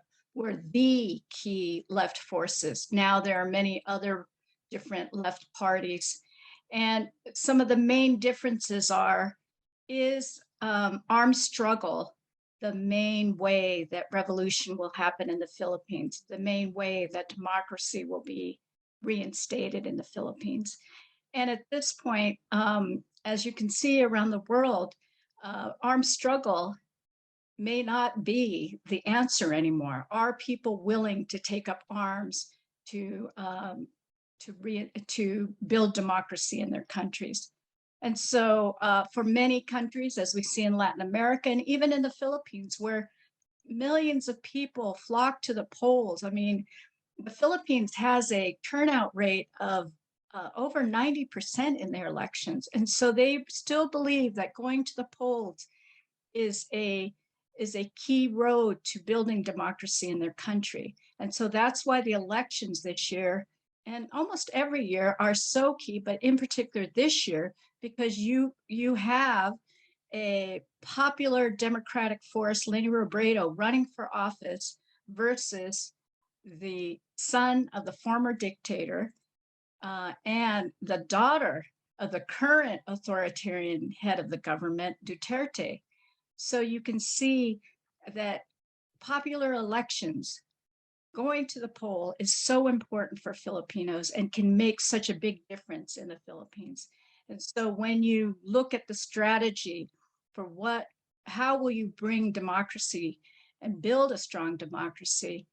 the key left forces. Now there are many other different left parties. And some of the main differences is armed struggle the main way that revolution will happen in the Philippines, the main way that democracy will be reinstated in the Philippines. And at this point, as you can see around the world, armed struggle may not be the answer anymore. Are people willing to take up arms to build democracy in their countries? And so for many countries, as we see in Latin America and even in the Philippines, where millions of people flock to the polls, I mean, the Philippines has a turnout rate of over 90% in their elections. And so they still believe that going to the polls is a key road to building democracy in their country. And so that's why the elections this year and almost every year are so key, but in particular this year, because you have a popular Democratic force, Leni Robredo, running for office versus the son of the former dictator and the daughter of the current authoritarian head of the government, Duterte. So you can see that popular elections, going to the poll, is so important for Filipinos and can make such a big difference in the Philippines. And so when you look at the strategy for how will you bring democracy and build a strong democracy,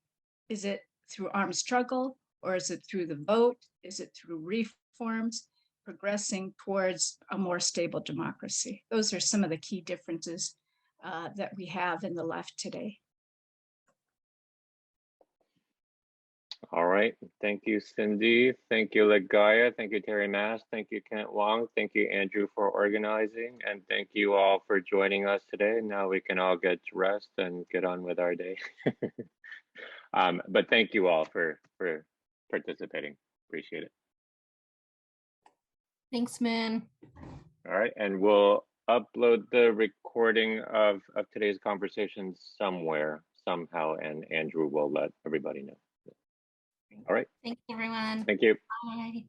is it through armed struggle, or is it through the vote? Is it through reforms, progressing towards a more stable democracy? Those are some of the key differences that we have in the left today. All right. Thank you, Cindy. Thank you, Ligaya. Thank you, Terry Mass. Thank you, Kent Wong. Thank you, Andrew, for organizing. And thank you all for joining us today. Now we can all get to rest and get on with our day. But thank you all for participating. Appreciate it. Thanks, Moon. All right. And we'll upload the recording of today's conversation somewhere, somehow, and Andrew will let everybody know. All right. Thanks, everyone. Thank you. Bye.